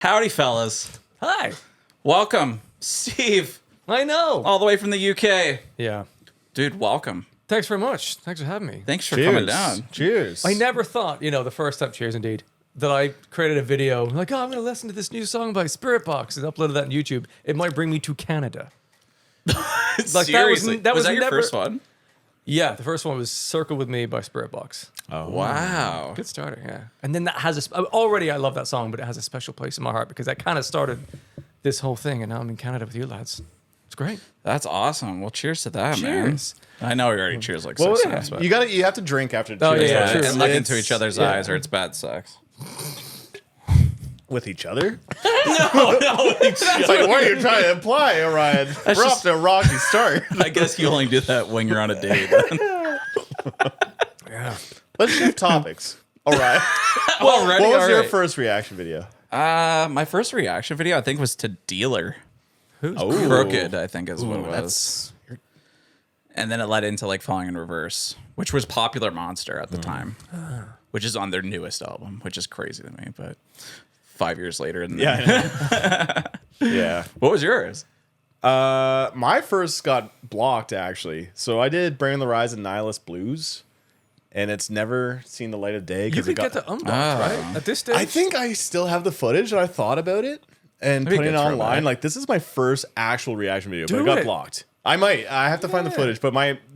Howdy, fellas. Hi. Welcome, Steve, I know. all the way from the UK. Yeah. Dude, welcome. Thanks very much. Thanks for having me. Thanks for coming down. Cheers. I never thought, the first time, cheers indeed, that I created a video like, I'm going to listen to this new song by Spirit Box and uploaded that on YouTube. It might bring me to Canada. Seriously, that was your never- first one? Yeah, the first one was Circle With Me by Spirit Box. Oh, Wow. Good starter, yeah. And then that has already I love that song, but it has a special place in my heart because that kind of started this whole thing, and now I'm in Canada with you lads. It's great. That's awesome. Well, cheers to that, Cheers. man. I know we already cheers like Well, 6 times, but you have to drink after Oh, cheers. yeah, though. cheers. and look It's- into each other's yeah. eyes, or it's bad sex. with each other. No, It's like, what are you trying to imply, Orion? We're off to a rocky start. I guess you only do that when you're on a date. Then. Yeah. Let's shift topics. All right. Already, What was your alright. first reaction video? My first reaction video, I think, was to Dealer. Who's Crooked, I think, is what it was. That's And then it led into like Falling in Reverse, which was Popular Monster at the time, which is on their newest album, which is crazy to me. But 5 years later, and yeah. Yeah. what was yours? My first got blocked actually. So I did Bring the Rise of Nihilist Blues, and it's never seen the light of day You because could it get got. the unblocked, right? At this stage? I think I still have the footage, and I thought about it and Maybe putting it get through online. that. Like, this is my first actual reaction video, but Do it got it. blocked. I have to find the footage, but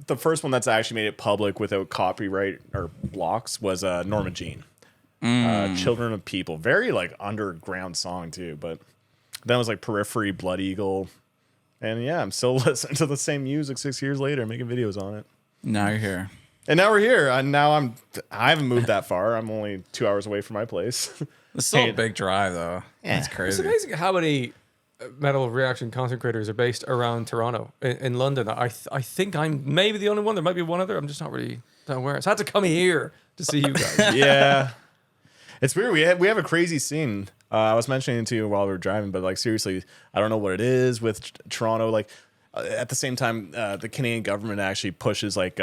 the first one that's actually made it public without copyright or blocks was Norma Jean. Children of People. Very like underground song too, but then it was like Periphery, Blood Eagle. And yeah, I'm still listening to the same music 6 years later, making videos on it. Now you're here. And now we're here. And I haven't moved that far. I'm only 2 hours away from my place. It's still Hey. a big drive, though. It's It's crazy. amazing how many metal reaction content creators are based around Toronto. In London, I think I'm maybe the only one. There might be one other. I'm just not really aware. So I had to come here to see you guys. Yeah. It's weird. We have a crazy scene. I was mentioning it to you while we were driving, but like seriously, I don't know what it is with Toronto. Like at the same time, the Canadian government actually pushes like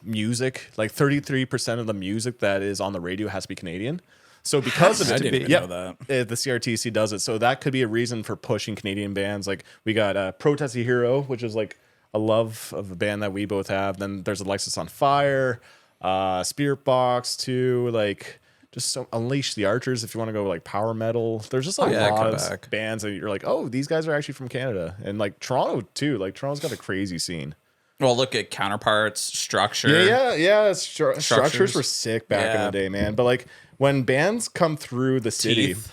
music. Like 33% of the music that is on the radio has to be Canadian. So because of it, I didn't even know that. The CRTC does it. So that could be a reason for pushing Canadian bands. Like we got Protest a Hero, which is like a love of a band that we both have. Then there's Alexis on Fire, Spirit Box too. Like just so Unleash the Archers if you want to go like power metal. There's just a lot Quebec. of bands that you're like, oh, these guys are actually from Canada. And like Toronto too. Like Toronto's got a crazy scene. Well, look at Counterparts, Structure. Yeah. Structures were sick back in Yeah. the day, man. But like when bands come through the city. Teeth.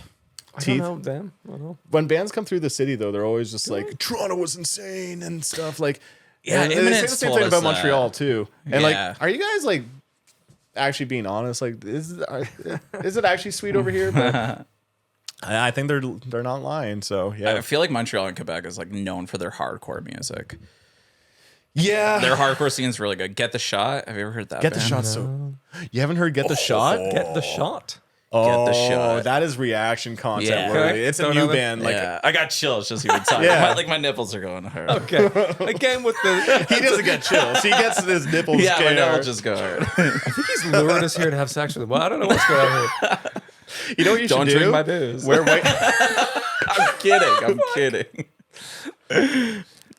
I don't know them. I don't know. When bands come through the city, though, they're always just like Toronto was insane and stuff. Like, Yeah, and they say the Imminence same told thing us about that. Montreal too. And Yeah. like, are you guys like actually being honest? Like, is it actually sweet over here? But I think they're not lying. So I yeah, feel like Montreal and Quebec is like known for their hardcore music. yeah. Their hardcore scene is really good. Get the Shot. Have you ever heard that? Get the band? shot. So you haven't heard Get the Shot? Get the shot. Oh, the Shot. that is reaction content. Yeah. Literally. Okay. It's a Don't new know that. band. Like Yeah, I got chills just even talking. Yeah. My nipples are going hard. Okay. Again with the. he doesn't get chills. He gets his nipples. Yeah, my scared. nipples just go hard. I think he's lured us here to have sex with him. Well, I don't know what's going on here. You know what you Don't should do? drink my booze. Wear white. I'm kidding.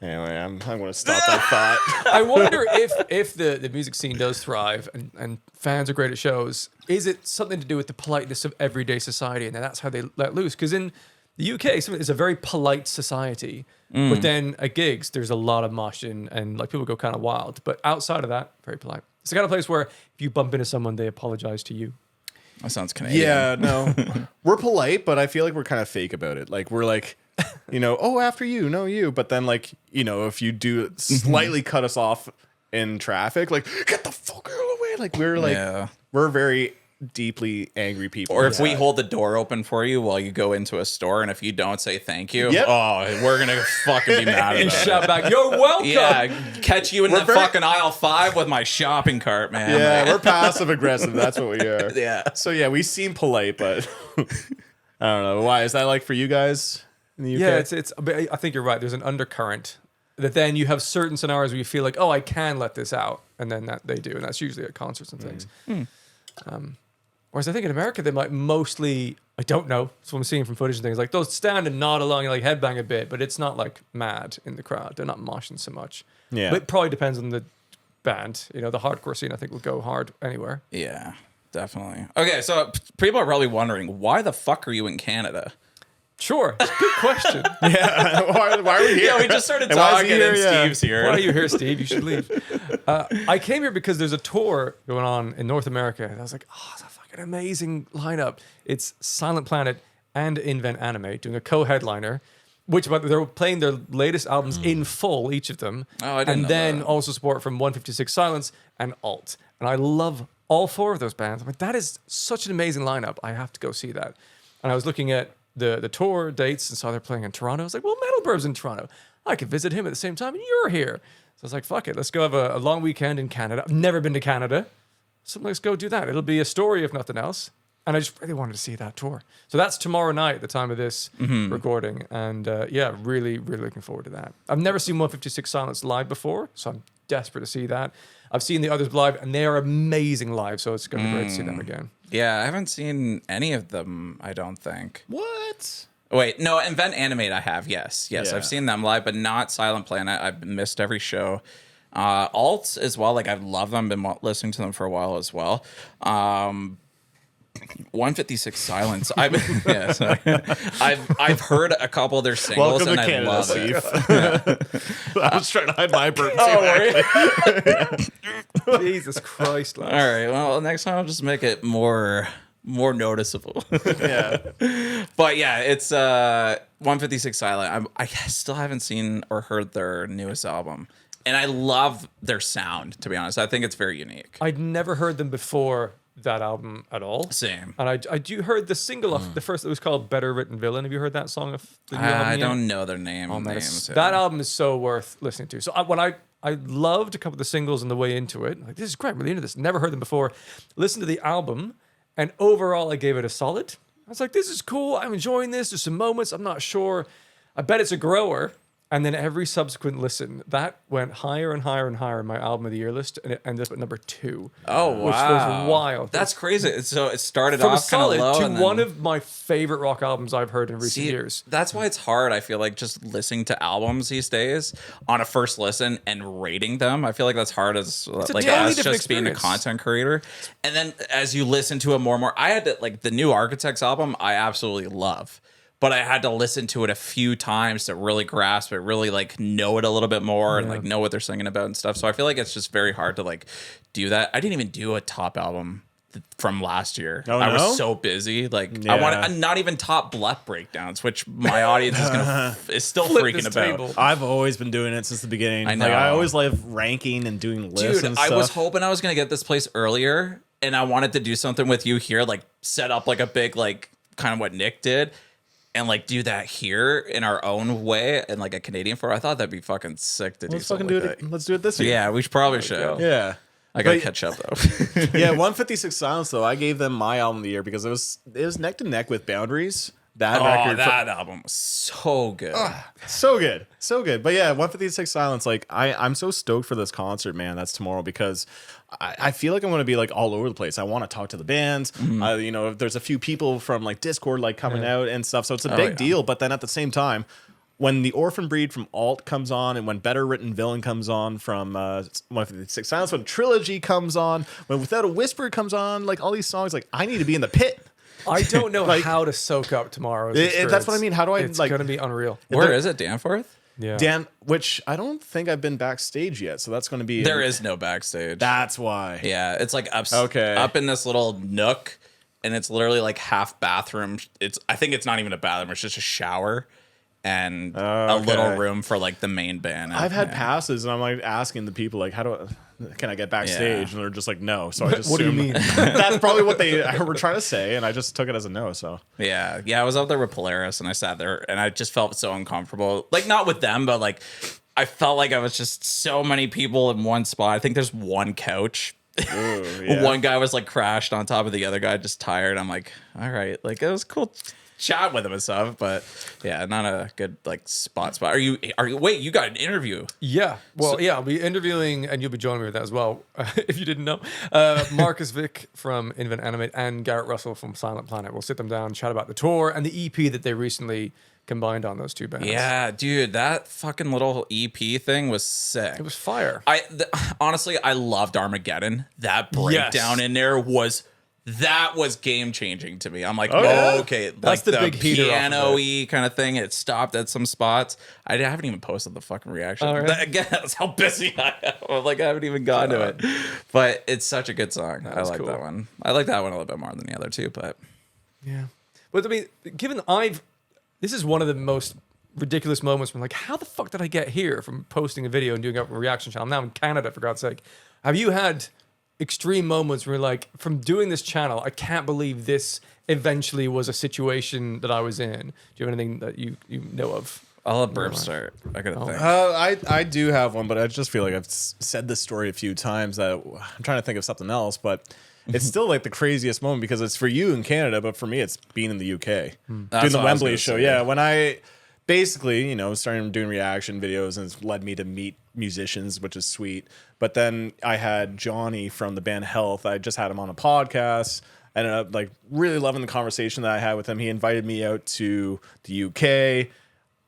Anyway, I'm going to stop that thought. I wonder if the music scene does thrive and fans are great at shows, is it something to do with the politeness of everyday society and that's how they let loose? Because in the UK, it's a very polite society, but then at gigs, there's a lot of moshing and like people go kind of wild. But outside of that, very polite. It's the kind of place where if you bump into someone, they apologize to you. That sounds Canadian. Yeah, no. We're polite, but I feel like we're kind of fake about it. Like, we're like, oh, after you, no, you. But then, like, if you do slightly cut us off in traffic, like, get the fuck out of the way. Like, we're like, Yeah. we're very deeply angry people. Or if we hold the door open for you while you go into a store, and if you don't say thank you, Yep. oh, we're gonna fucking be mad And about it. shout back, you're welcome. Yeah, catch you in the very- fucking aisle 5 with my shopping cart, man. Yeah, we're passive aggressive. That's what we are. Yeah. So, yeah, we seem polite, but I don't know. Why? Is that like for you guys in the UK? Yeah, it's. But I think you're right. There's an undercurrent that then you have certain scenarios where you feel like, oh, I can let this out, and then that they do, and that's usually at concerts and things. Whereas I think in America, they might mostly, I don't know, that's what I'm seeing from footage and things, like they'll stand and nod along and like headbang a bit, but it's not like mad in the crowd. They're not moshing so much. Yeah. But it probably depends on the band. You know, the hardcore scene, I think, will go hard anywhere. Yeah, definitely. Okay, so people are probably wondering, why the fuck are you in Canada? Sure. Good question. Yeah. why are we here? Yeah, we just started And why is talking he here? and Yeah. Steve's here. Why are you here, Steve? You should leave. I came here because there's a tour going on in North America. And I was like, oh, it's a fucking amazing lineup. It's Silent Planet and Invent Anime doing a co-headliner, which they're playing their latest albums in full, each of them. Oh, I didn't And know then that. also support from 156 Silence and Alt. And I love all four of those bands. I'm like, that is such an amazing lineup. I have to go see that. And I was looking at the tour dates and saw they're playing in Toronto. I was like, well, Metal Burb's in Toronto. I could visit him at the same time, and you're here. So I was like, fuck it, let's go have a long weekend in Canada. I've never been to Canada, so let's go do that. It'll be a story, if nothing else. And I just really wanted to see that tour. So that's tomorrow night at the time of this recording. And yeah, really, really looking forward to that. I've never seen 156 Silence live before, so I'm desperate to see that. I've seen the others live, and they are amazing live, so it's going to be great to see them again. Yeah, I haven't seen any of them, I don't think. What? Wait, no, Invent Animate I have, yes. Yes, Yeah. I've seen them live, but not Silent Planet. I've missed every show. Alt as well, like I love them, been listening to them for a while as well. 156 Silence. I've heard a couple of their singles Welcome and to Canada, I love Steve. I was trying to hide my burp too. Jesus Christ, it. All right, well, next time I'll just make it more noticeable. Yeah. But yeah, it's 156 Silent. I still haven't seen or heard their newest album. And I love their sound, to be honest. I think it's very unique. I'd never heard them before that album at all. Same. And I do heard the single off the first that was called Better Written Villain. Have you heard that song of the new album I yet? don't know their names. That album is so worth listening to. So when I loved a couple of the singles on the way into it. Like, this is great. I'm really into this. Never heard them before. Listened to the album, and overall I gave it a solid. I was like, this is cool. I'm enjoying this. There's some moments I'm not sure. I bet it's a grower. And then every subsequent listen, that went higher and higher and higher in my album of the year list, and it ended up at number 2. Oh, wow. Which was wild. That's crazy. So it started From a off kind of solid low. to and then, one of my favorite rock albums I've heard in recent years. That's why it's hard, I feel like, just listening to albums these days on a first listen and rating them. I feel like that's hard as totally as different just being a experience. content creator. And then as you listen to it more and more, I had to, like, the new Architects album, I absolutely love. But I had to listen to it a few times to really grasp it, really like know it a little bit more and like know what they're singing about and stuff. So I feel like it's just very hard to like do that. I didn't even do a top album from last year. Oh, I no? was so busy. Like I want not even top Blep breakdowns, which my audience is still Flip freaking this about. table. I've always been doing it since the beginning. I know. Like, I always love ranking and doing lists Dude, and I stuff. was hoping I was gonna get this place earlier, and I wanted to do something with you here, like set up like a big like kind of what Nick did. And like do that here in our own way and like a Canadian for. I thought that'd be fucking sick to do. Let's fucking something do like it. Let's do it this year. Yeah, we probably should. Yeah. I gotta But- catch up though. Yeah, 156 Silence though, I gave them my album of the year because it was neck to neck with Boundaries. That Oh, record, that album was so good. so good, so good. But yeah, 156 Silence. Like I'm so stoked for this concert, man. That's tomorrow because I feel like I'm going to be like all over the place. I want to talk to the bands. You know, there's a few people from like Discord like coming out and stuff, so it's a big deal. But then at the same time, when the Orphan Breed from Alt comes on, and when Better Written Villain comes on from 156 Silence, when Trilogy comes on, when Without a Whisper comes on, like all these songs, like I need to be in the pit. I don't know Like- how to soak up tomorrow's That's what I mean. How do I It's like going to be unreal. Where is it, Danforth? Yeah. Dan? Which I don't think I've been backstage yet, so that's going to be There is no backstage. That's why. Yeah, it's like Okay. up in this little nook, and it's literally like half bathroom. I think it's not even a bathroom. It's just a shower and a little room for like the main band. I've had passes, and I'm like asking the people like, can I get backstage? Yeah. And they're just like, no. So I just What do you assume- mean? That's probably what they were trying to say, and I just took it as a no. So Yeah, I was up there with Polaris, and I sat there, and I just felt so uncomfortable. Like not with them, but like I felt like I was just so many people in one spot. I think there's one couch. yeah. One guy was like crashed on top of the other guy, just tired. I'm like, all right, like it was cool chat with him and stuff. But yeah, not a good like spot. Are you? Wait, you got an interview? Yeah. Well, yeah, I'll be interviewing, and you'll be joining me with that as well, if you didn't know. Marcus Vick from Invent Animate and Garrett Russell from Silent Planet. We'll sit them down, chat about the tour and the EP that they recently combined on those two bands. Yeah, dude, that fucking little EP thing was sick. It was fire. Honestly, I loved Armageddon. That breakdown in there was game changing to me. I'm like, okay, That's like the big heater piano-y kind of thing. It stopped at some spots. I haven't even posted the fucking reaction. Oh, really? Again, that's how busy I am. Like, I haven't even gotten to it. But it's such a good song. I like that one. I like that one a little bit more than the other two, but yeah. But I mean, this is one of the most ridiculous moments when like, how the fuck did I get here from posting a video and doing a reaction channel? I'm now in Canada, for God's sake. Have you had extreme moments where like, from doing this channel, I can't believe this eventually was a situation that I was in? Do you have anything that you know of? I'll let Burp start. I gotta think. I do have one, but I just feel like I've said this story a few times that I'm trying to think of something else, but it's still like the craziest moment because it's for you in Canada, but for me, it's being in the UK. Doing the Wembley show. Yeah, when I basically, started doing reaction videos and it's led me to meet musicians, which is sweet. But then I had Johnny from the band Health. I just had him on a podcast. I ended up like really loving the conversation that I had with him. He invited me out to the UK.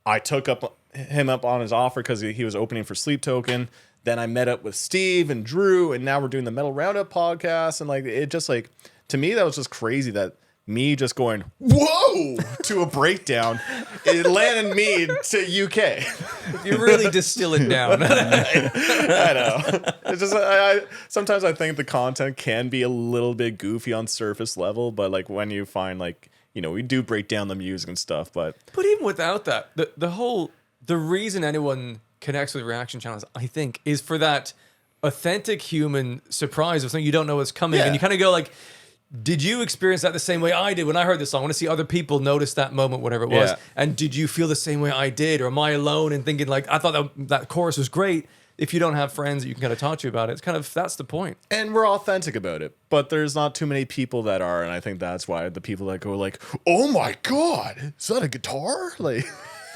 I took him up on his offer because he was opening for Sleep Token. Then I met up with Steve and Drew, and now we're doing the Metal Roundup podcast. And like, it just like, to me, that was just crazy that me just going, whoa, to a breakdown, it landed me to UK. You really distill it down. I know. It's just, sometimes I think the content can be a little bit goofy on surface level, but like when you find like, we do break down the music and stuff, but even without that, the reason anyone connects with reaction channels, I think, is for that authentic human surprise of something you don't know what's coming, and you kind of go like, did you experience that the same way I did when I heard this song? I want to see other people notice that moment, whatever it was. And did you feel the same way I did? Or am I alone in thinking like, I thought that chorus was great? If you don't have friends that you can kind of talk to about it, it's kind of, that's the point. And we're authentic about it, but there's not too many people that are, and I think that's why the people that go like, oh my God, is that a guitar? Like,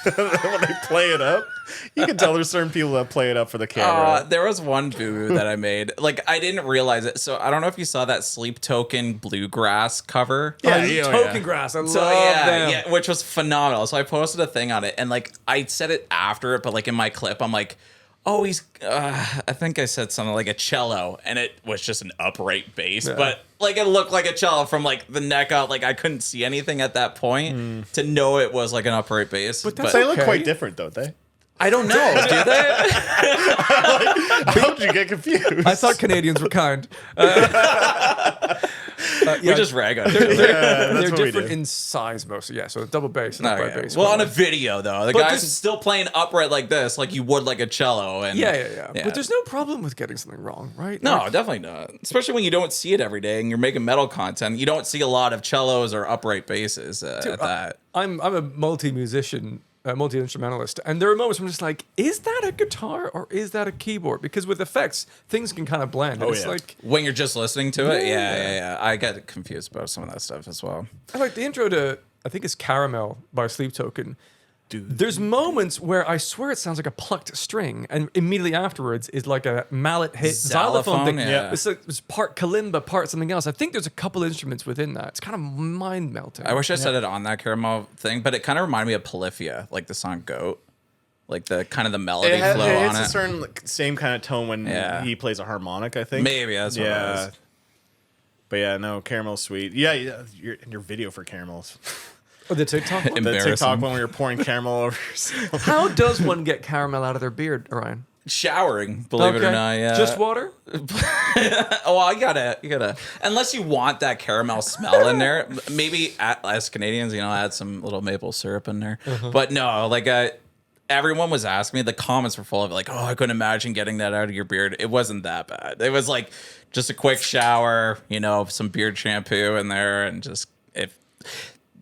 when they play it up, you can tell there's certain people that play it up for the camera. There was one boo that I made. Like, I didn't realize it. So I don't know if you saw that Sleep Token Bluegrass cover. Token Grass. I love them. Yeah, which was phenomenal. So I posted a thing on it, and like I said it after it, but like in my clip, I'm like, oh, he's, I think I said something like a cello, and it was just an upright bass, but like it looked like a cello from like the neck out. Like I couldn't see anything at that point to know it was like an upright bass. But they look quite different, don't they? I don't know, do they? How did you get confused? I thought Canadians were kind. We just rag on it. They're different in size mostly. Yeah, so double bass and upright bass. Well, on a video though, the guy's still playing upright like this, like you would like a cello. And yeah. But there's no problem with getting something wrong, right? No, definitely not. Especially when you don't see it every day and you're making metal content. You don't see a lot of cellos or upright basses at that. I'm a multi-musician. Multi-instrumentalist, and there are moments where I'm just like, is that a guitar or is that a keyboard? Because with effects, things can kind of blend. It's like when you're just listening to it. Yeah. I get confused about some of that stuff as well. I like the intro to, I think it's Caramel by Sleep Token. Dude. There's moments where I swear it sounds like a plucked string, and immediately afterwards is like a mallet hit xylophone thing. Yeah. It's part kalimba, part something else. I think there's a couple instruments within that. It's kind of mind melting. I wish I said it on that Caramel thing, but it kind of reminded me of Polyphia, like the song "Goat." Like the kind of the melody flow on it. It's a certain same kind of tone when he plays a harmonic, I think. Maybe that's what it is. But yeah, no, Caramel's sweet. Yeah, your video for Caramels. Oh, the TikTok one? The TikTok when we were pouring caramel over yourself. How does one get caramel out of their beard, Orion? Showering, believe it or not. Yeah. Just water? Well, you gotta. Unless you want that caramel smell in there, maybe as Canadians, add some little maple syrup in there. But no, like everyone was asking me. The comments were full of like, "Oh, I couldn't imagine getting that out of your beard." It wasn't that bad. It was like just a quick shower, some beard shampoo in there, and just if.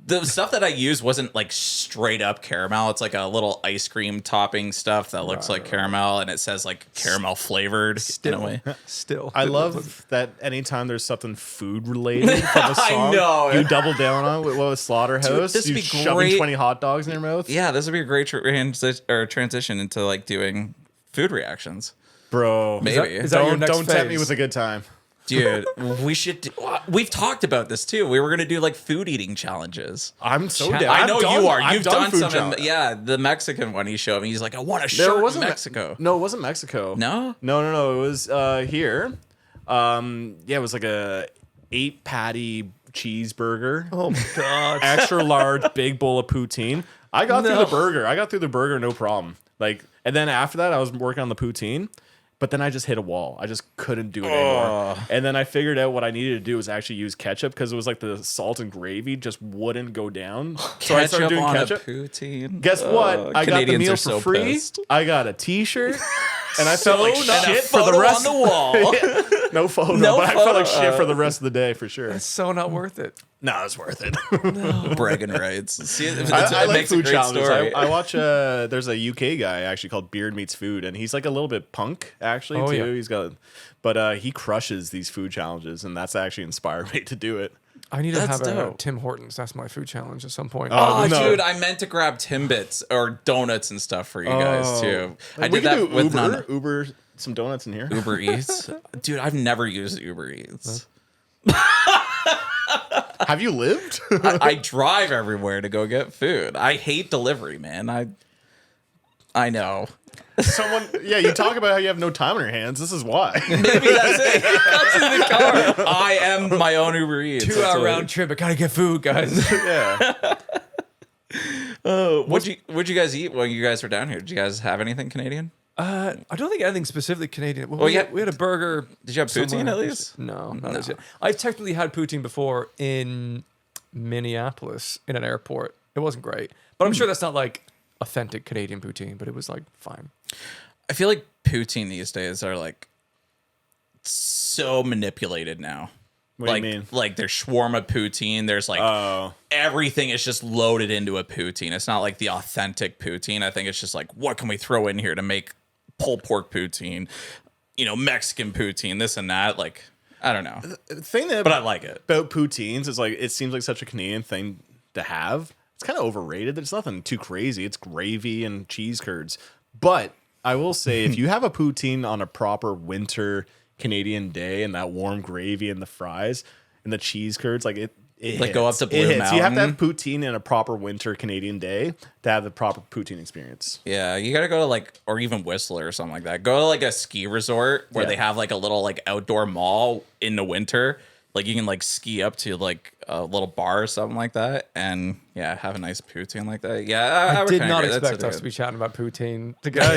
The stuff that I used wasn't like straight up caramel. It's like a little ice cream topping stuff that looks like caramel, and it says like caramel flavored in a way. Still. I love that anytime there's something food related from a I song, know. you double down on it. What was Slaughterhouse? Dude, this would you be shoving great. 20 hot dogs in your mouth? Yeah, this would be a great transition into like doing food reactions. Bro. Maybe. Is that your next don't tempt me phase? with a good time. Dude, we should. We've talked about this too. We were gonna do like food eating challenges. I'm so down. I know you are. I've You've done food some. challenge. Yeah, the Mexican one he showed me. He's like, I want a No, shirt it in wasn't Mexico. No, it wasn't Mexico. No? No. It was here. It was like a 8 patty cheeseburger. Oh my god. Extra large, big bowl of poutine. I got through the burger. No problem. Like, and then after that, I was working on the poutine. But then I just hit a wall. I just couldn't do it anymore. And then I figured out what I needed to do was actually use ketchup because it was like the salt and gravy just wouldn't go down. So I started doing on ketchup. a poutine. Guess what? I got the Canadians meal are for so free. pissed. I got a T-shirt, and I felt like And a shit for photo the rest. on the wall. No photo, No but I felt like photo. shit for the rest of the day for sure. It's so not worth it. No, it's worth it. Bragging rights. See, it I like makes a food great challenges. story. I watch. There's a UK guy actually called Beard Meets Food, and he's like a little bit punk actually Oh, too. yeah. He's got, but he crushes these food challenges, and that's actually inspired me to do it. I need to That's have a dope. Tim Hortons. That's my food challenge at some point. Oh, No. dude, I meant to grab Timbits or donuts and stuff for you guys too. I we did that could do with Uber some donuts in here. Uber Eats. Dude, I've never used Uber Eats. Have you lived? I drive everywhere to go get food. I hate delivery, man. I know. You talk about how you have no time on your hands. This is why. Maybe that's it. That's in the car. I am my own Uber Eats. 2-hour round trip. I gotta get food, guys. Yeah. What'd you guys eat while you guys were down here? Did you guys have anything Canadian? I don't think anything specifically Canadian. Well, Well, we yeah. had a burger. Did you have poutine somewhere. at least? No, not as yet. I've technically had poutine before in Minneapolis in an airport. It wasn't great, but I'm sure that's not like authentic Canadian poutine, but it was like fine. I feel like poutine these days are like so manipulated now. What like, do you mean? Like there's shawarma poutine. There's like everything is just loaded into a poutine. It's not like the authentic poutine. I think it's just like, what can we throw in here to make pulled pork poutine? Mexican poutine, this and that. Like, I don't know. The thing that But I like it. about poutines is like it seems like such a Canadian thing to have. It's kind of overrated. There's nothing too crazy. It's gravy and cheese curds. But I will say, if you have a poutine on a proper winter Canadian day and that warm gravy and the fries and the cheese curds, like it Like go up to Blue It hits. You have to Mountain. have poutine in a proper winter Canadian day to have the proper poutine experience. Yeah, you gotta go to like, or even Whistler or something like that. Go to like a ski resort where Yeah. they have like a little like outdoor mall in the winter. Like you can like ski up to like a little bar or something like that, and yeah, have a nice poutine like that. Yeah, I would did kinda not agree. That's expect so us to good. be chatting about poutine together.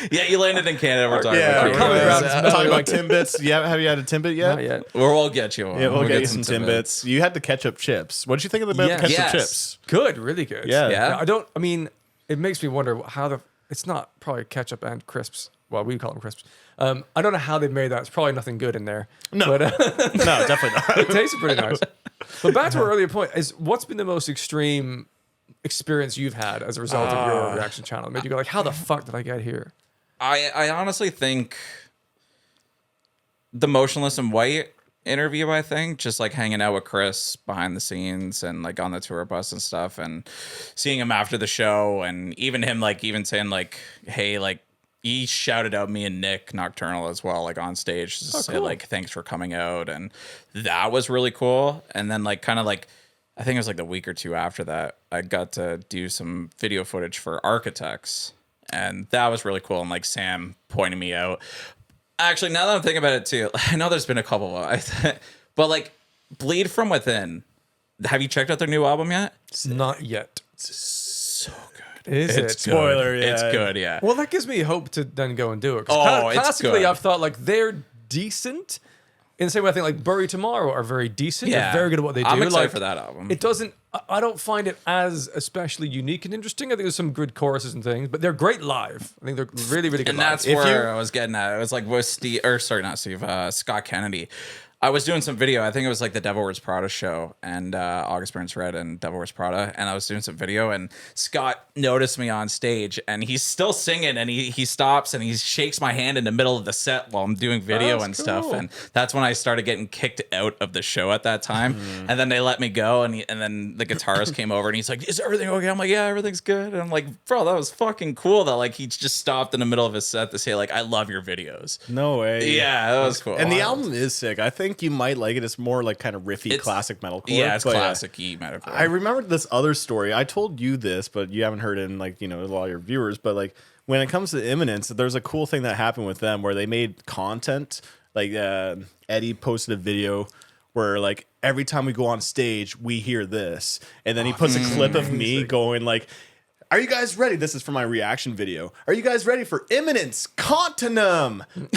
Yeah, you landed in Canada. We're talking Yeah, about we're coming Canada. around gonna talk about Timbits. Yeah, have you had a Timbit yet? Not yet. We'll get you one. Yeah, we'll get you some some Timbits. You had the ketchup chips. What did you think about the Yes. ketchup Yes. chips? Good, really good. Yeah. Yeah. I mean, it makes me wonder how it's not probably ketchup and crisps. Well, we call them crisps. I don't know how they made that. It's probably nothing good in there. No. But No, definitely not. it tasted pretty nice. But back to our earlier point is what's been the most extreme experience you've had as a result of your reaction channel? It made you go like, how the fuck did I get here? I honestly think the Motionless in White interview, I think, just like hanging out with Chris behind the scenes and like on the tour bus and stuff, and seeing him after the show, and even him like even saying like, hey, like he shouted out me and Nick Nocturnal as well, like on stage to say cool. like thanks for coming out, and that was really cool. And then like kind of like I think it was like the week or two after that, I got to do some video footage for Architects. And that was really cool. And like Sam pointing me out. Actually, now that I'm thinking about it too, I know there's been a couple of but like Bleed From Within. Have you checked out their new album yet? Not yet. So good. Is it? Good. Spoiler, yeah. It's good, yeah. Well, that gives me hope to then go and do it. 'Cause Oh, it's classically, good. I've thought like they're decent. In the same way, I think like Bury Tomorrow are very decent. Yeah. They're very good at what they do. I'm excited like, for that album. It doesn't. I don't find it as especially unique and interesting. I think there's some good choruses and things, but they're great live. I think they're really, really good. And live. that's where I was getting at. It was like with Steve, or sorry, not Steve, Scott Kennedy. I was doing some video. I think it was like the Devil Wears Prada show and August Burns Red and Devil Wears Prada. And I was doing some video and Scott noticed me on stage and he's still singing and he stops and he shakes my hand in the middle of the set while I'm doing video and stuff. And that's when I started getting kicked out of the show at that time. And then they let me go and then the guitarist came over and he's like, is everything okay? I'm like, yeah, everything's good. And I'm like, bro, that was fucking cool that like he just stopped in the middle of his set to say like, I love your videos. No way. Yeah, that was cool. And the album is sick. I think you might like it. It's more like kind of riffy, classic metalcore. Yeah, it's classic-y metalcore. I remember this other story. I told you this, but you haven't heard it in like, a lot of your viewers. But like when it comes to Imminence, there's a cool thing that happened with them where they made content. Like Eddie posted a video where like every time we go on stage, we hear this. And then he puts a clip of me going like, are you guys ready? This is for my reaction video. Are you guys ready for Imminence? Continuum. Oh,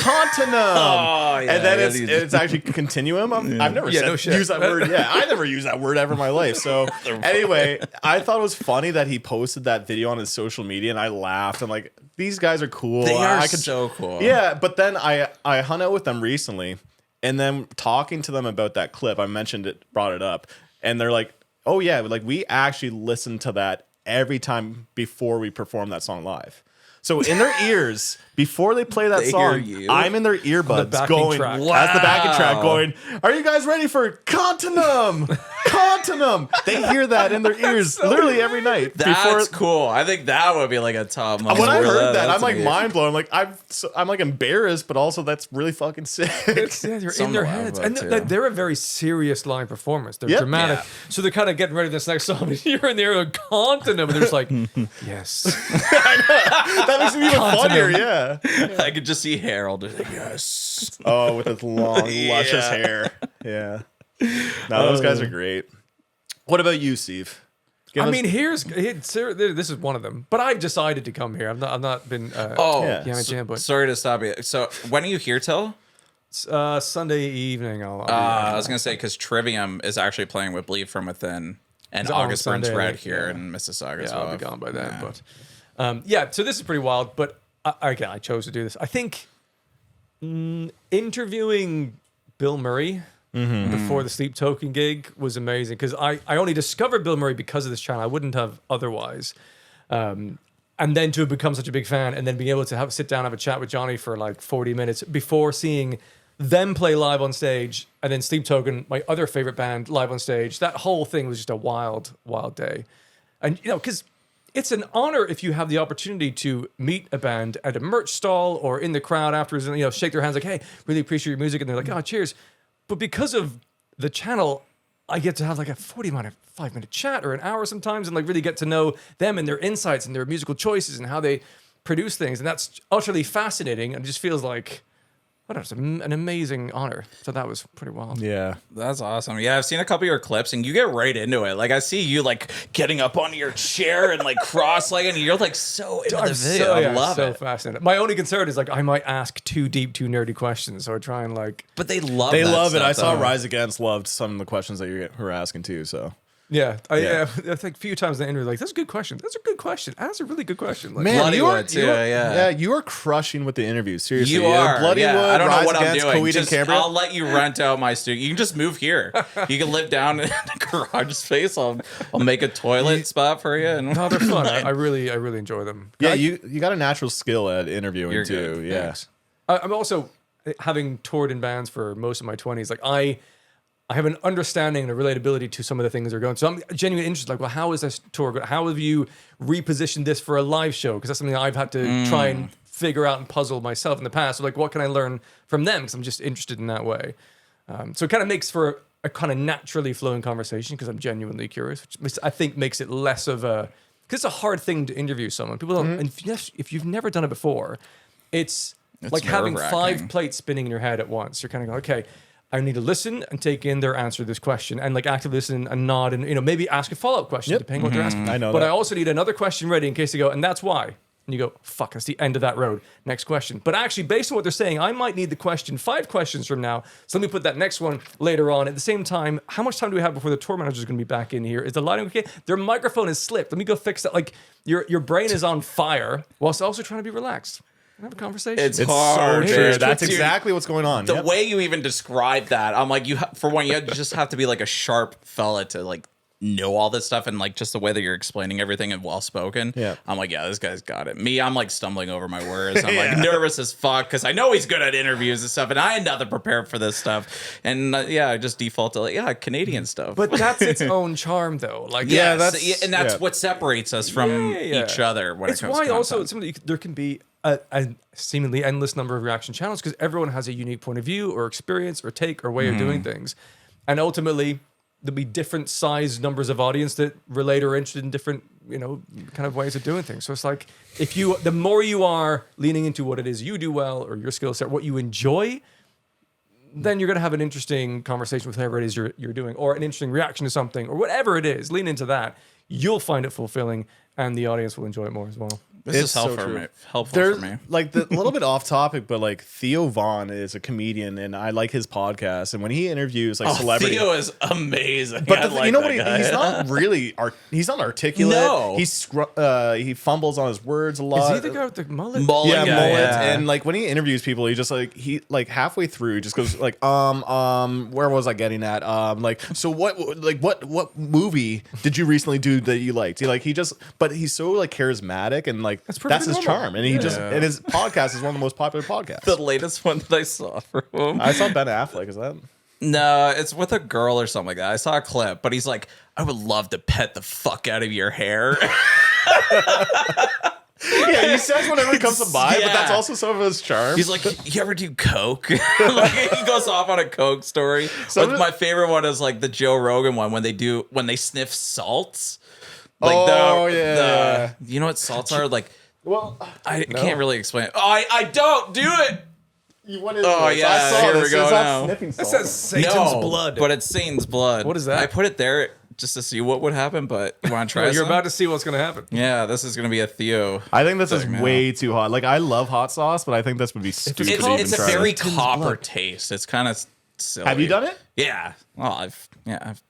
yeah, and then it's actually continuum. I've never used that word. Yeah, I never used that word ever in my life. So anyway, I thought it was funny that he posted that video on his social media, and I laughed. I'm like, these guys are cool. They are so cool. Yeah, but then I hung out with them recently, and then talking to them about that clip, I mentioned it, brought it up, and they're like, oh yeah, like we actually listened to that every time before we perform that song live. So in their ears, before they play that song, I'm in their earbuds going as the backing track going, are you guys ready for Continuum? Continuum. They hear that in their ears literally every night. That's cool. I think that would be like a top moment. When I heard that, I'm like mind blown. Like I'm like embarrassed, but also that's really fucking sick. They're in their heads. And they're a very serious live performance. They're dramatic. Yeah. So they're kind of getting ready for this next song. You're in there Continuum, and they're just like, yes. I know. That makes me even funnier, yeah. I could just see Harold. Like, yes. Oh, with his long, luscious hair. Yeah. No, those guys are great. What about you, Steve? This is one of them. But I've decided to come here. I've not been. Sorry to stop you. So when are you here till? Sunday evening. I was gonna say because Trivium is actually playing with Bleed From Within and August Burns Red here in Mississauga. Yeah, I'll be gone by then. But so this is pretty wild. But I chose to do this. I think interviewing Bill Murray before the Sleep Token gig was amazing because I only discovered Bill Murray because of this channel. I wouldn't have otherwise. And then to have become such a big fan and then being able to sit down, have a chat with Johnny for like 40 minutes before seeing them play live on stage and then Sleep Token, my other favorite band, live on stage. That whole thing was just a wild, wild day. And, because it's an honor if you have the opportunity to meet a band at a merch stall or in the crowd afterwards and, shake their hands like, hey, really appreciate your music. And they're like, oh, cheers. But because of the channel, I get to have like a 45-minute chat or an hour sometimes and like really get to know them and their insights and their musical choices and how they produce things. And that's utterly fascinating. And it just feels like, it's an amazing honor. So that was pretty wild. Yeah. That's awesome. Yeah, I've seen a couple of your clips and you get right into it. Like I see you like getting up onto your chair and like cross-legged and you're like so into the video. I love it. So fascinated. My only concern is like I might ask too deep, too nerdy questions. So I try and like... But they love it. I saw Rise Against loved some of the questions that you were asking too, so... Yeah, I think a few times in the interview, like, that's a good question. That's a good question. That's a really good question. Like, man, you are crushing with the interviews. Seriously, you are. Bloodywood, I don't know what I'm doing. Coheed and I'll let you rent out my studio. You can just move here. You can live down in the garage space. I'll make a toilet spot for you. And no, they're fun. I really enjoy them. Yeah, you got a natural skill at interviewing too. Good. Yeah, I'm also having toured in bands for most of my 20s. Like I have an understanding and a relatability to some of the things they're going. So I'm genuinely interested. Like, well, how is this tour going? How have you repositioned this for a live show? Because that's something I've had to try and figure out and puzzle myself in the past. So like, what can I learn from them? Because I'm just interested in that way. So it kind of makes for a kind of naturally flowing conversation because I'm genuinely curious, which I think makes it less of a... Because it's a hard thing to interview someone. People don't... And if you've never done it before, it's like having 5 plates spinning in your head at once. You're kind of going, okay... I need to listen and take in their answer to this question and like actively listen and nod and maybe ask a follow-up question depending on what they're asking. I know but that. I also need another question ready in case they go, and that's why. And you go, fuck, that's the end of that road. Next question. But actually, based on what they're saying, I might need the question 5 questions from now. So let me put that next one later on. At the same time, how much time do we have before the tour manager is going to be back in here? Is the lighting okay? Their microphone is slipped. Let me go fix that. Like your brain is on fire whilst also trying to be relaxed. Have a conversation. It's It's hard. so true. dude. That's Dude, exactly what's going on. the Yep. way you even describe that, I'm like, for one, you just have to be like a sharp fella to like know all this stuff, and like just the way that you're explaining everything and well spoken. Yeah. I'm like, yeah, this guy's got it. Me, I'm like stumbling over my words. I'm like nervous as fuck because I know he's good at interviews and stuff, and I had nothing prepared for this stuff. And yeah, I just default to like, Canadian stuff. But that's its own charm, though. Like, yeah, that's- and that's yeah. what separates us from Yeah. each other when it's it comes why to also content. it's something there can be a seemingly endless number of reaction channels because everyone has a unique point of view or experience or take or way of doing things, and ultimately there'll be different size numbers of audience that relate or are interested in different kind of ways of doing things. So it's like the more you are leaning into what it is you do well or your skill set, what you enjoy, then you're going to have an interesting conversation with whoever it is you're doing, or an interesting reaction to something, or whatever it is. Lean into that. You'll find it fulfilling, and the audience will enjoy it more as well. This It's is so true. helpful There's for me. like a little bit off topic, but like Theo Vaughn is a comedian, and I like his podcast. And when he interviews like celebrities, Theo is amazing. but I you like know that what? guy. He's not really he's not articulate. No. He fumbles on his words a lot. Is he the guy with the mullet? Mullet Yeah, guy, mullet. yeah. And like when he interviews people, he just like halfway through just goes like where was I getting at? Like so what movie did you recently do that you liked? But he's so like charismatic and like that's perfectly his normal. charm. And he just and his podcast is one of the most popular podcasts. The latest one that I saw from him. I saw Ben Affleck. Is that? No, it's with a girl or something like that. I saw a clip, but he's like, I would love to pet the fuck out of your hair. Yeah, he says whatever comes to mind, but that's Yeah. also some of his charm. He's like, you ever do coke? Like he goes off on a coke story. Some But of my favorite one is like the Joe Rogan one when they sniff salts. Like Oh, yeah. you know what salts are? Like well, I can't really explain it. Oh, I don't do it. what is Oh, this? yeah, I saw here we this. go It's not now. sniffing That salt. says Satan's No, blood. but it's Satan's blood. What is that? I put it there just to see what would happen, but you want to try You're some? about to see what's going to happen. Yeah, this is going to be a Theo. I think this is Check me way too hot. Like I love hot sauce, but I think this would be stupid. It's, to even it's a try. very Satan's copper blood. taste. It's kind of silly. Have you done it? Yeah. Well, I've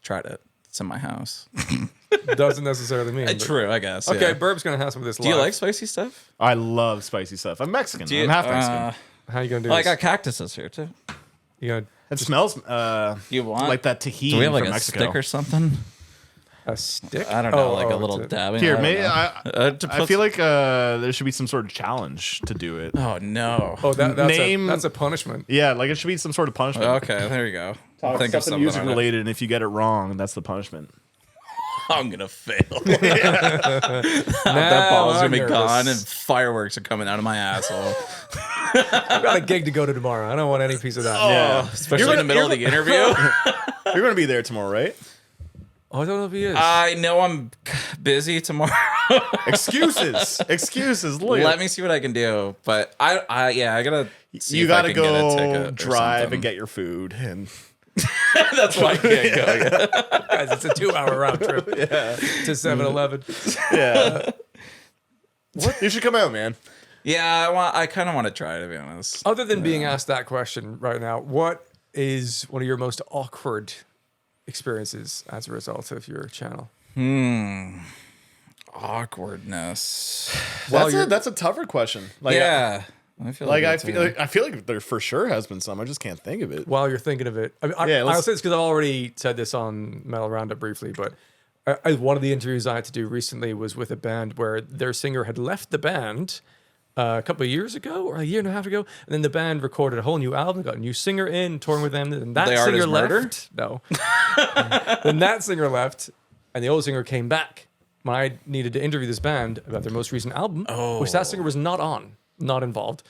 tried it. It's in my house. Doesn't necessarily mean. but- True, I guess. Okay, yeah. Burb's going to have some of this Do you live. like spicy stuff? I love spicy stuff. I'm Mexican. Do you, I'm half Mexican. How you going to do I this? got cactuses here too. You gonna It smells You want like that tahini Do we have like from a Mexico. stick or something? a stick? I don't know, like a it's little dabbing. Here, I don't maybe know. I feel like there should be some sort of challenge to do it. Oh no. Oh, Name- that's a punishment. Yeah, like it should be some sort of punishment. Okay, there you go. I'll think Something of something music on it. related, and if you get it wrong, that's the punishment. I'm gonna fail. That ball's gonna be I'm gone, nervous. and fireworks are coming out of my asshole. I've got a gig to go to tomorrow. I don't want any piece of that. Yeah. Especially You're in the middle of the interview. You're gonna be there tomorrow, right? Oh, I don't know if he is. I know I'm busy tomorrow. Excuses. Look, Let me see what I can do. But I gotta. See you if I gotta can get a go ticket or drive something. and get your food, and That's why I can't go. Yeah. Guys, it's a 2-hour round trip to 7-Eleven. yeah. What? You should come out, man. Yeah, I kind of want to try, to be honest. Other than being asked that question right now, what is one of your most awkward experiences as a result of your channel? Awkwardness. That's a tougher question. Like, Yeah. I feel like I that's feel I feel like there for sure has been some. I just can't think of it. While you're thinking of it, I mean, Yeah, I'll say this because I've already said this on Metal Roundup briefly, but one of the interviews I had to do recently was with a band where their singer had left the band a couple of years ago or a year and a half ago, and then the band recorded a whole new album, got a new singer in, touring with them, and that The singer Artist left. Murder? No. Then that singer left, and the old singer came back. When I needed to interview this band about their most recent album, which that singer was not not involved.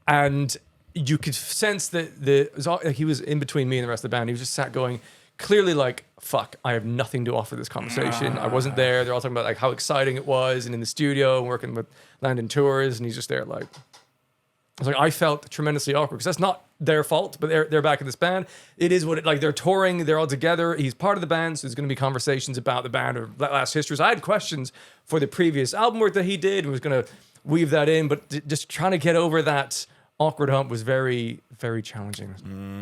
And you could sense that he was in between me and the rest of the band. He was just sat going, clearly like, fuck, I have nothing to offer this conversation. I wasn't there. They're all talking about like how exciting it was and in the studio and working with Landon Tours. And he's just there like, I was like, I felt tremendously awkward because that's not their fault, but they're back in this band. It is what it like. They're touring. They're all together. He's part of the band, so there's going to be conversations about the band or last histories. I had questions for the previous album work that he did and was going to weave that in, but just trying to get over that awkward hump was very, very challenging.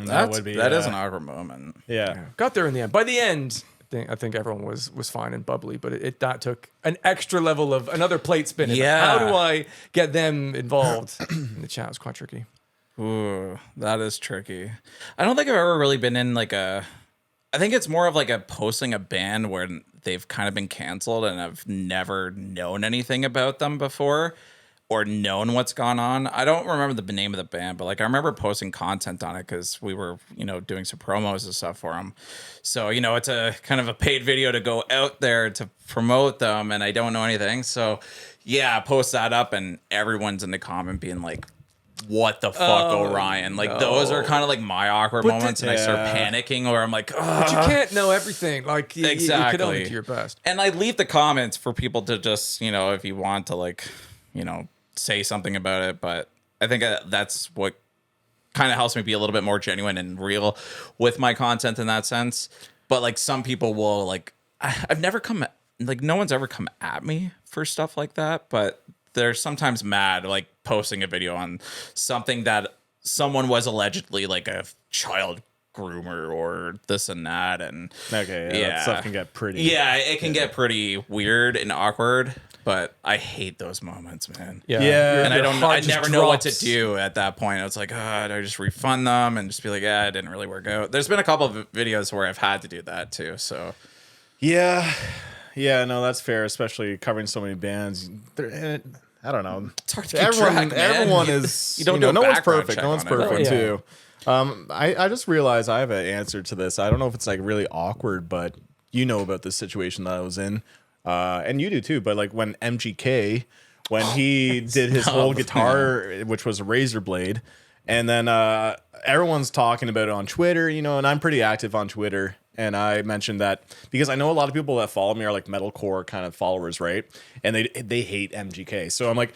That would be That is an awkward moment. Yeah. Got there in the end. By the end, I think everyone was fine and bubbly, but that took an extra level of another plate spinning. Yeah. How do I get them involved in the chat? It was quite tricky. Ooh, that is tricky. I don't think I've ever really been in like I think it's more of like a posting a band where they've kind of been canceled and I've never known anything about them before or known what's gone on. I don't remember the name of the band, but like I remember posting content on it because we were, doing some promos and stuff for them. So, it's a kind of a paid video to go out there to promote them and I don't know anything. So yeah, I post that up and everyone's in the comment being like, what the fuck, Ohrion? Like those are kind of like my awkward moments and I start panicking or I'm like, but you can't know everything. Like exactly. You could only do your best. And I leave the comments for people to just, if you want to like, say something about it. But I think that's what kind of helps me be a little bit more genuine and real with my content in that sense. But like some people will like, I've never no one's ever come at me for stuff like that, but they're sometimes mad, like posting a video on something that someone was allegedly like a child groomer or this and that. And that stuff can get pretty. Yeah, it can get pretty weird and awkward. But I hate those moments, man. Yeah. And I never know what to do at that point. It's like, do I just refund them and just be like, it didn't really work out. There's been a couple of videos where I've had to do that too. So yeah, no, that's fair. Especially covering so many bands. I don't know. It's hard to keep track, man. Everyone is. You don't do no one's perfect. check No one's on it. perfect too. I just realized I have an answer to this. I don't know if it's like really awkward, but you know about this situation that I was in. And you do too, but like when MGK, when he did his whole guitar, which was a razor blade, and then everyone's talking about it on Twitter, and I'm pretty active on Twitter, and I mentioned that because I know a lot of people that follow me are like metalcore kind of followers, right? And they hate MGK, so I'm like,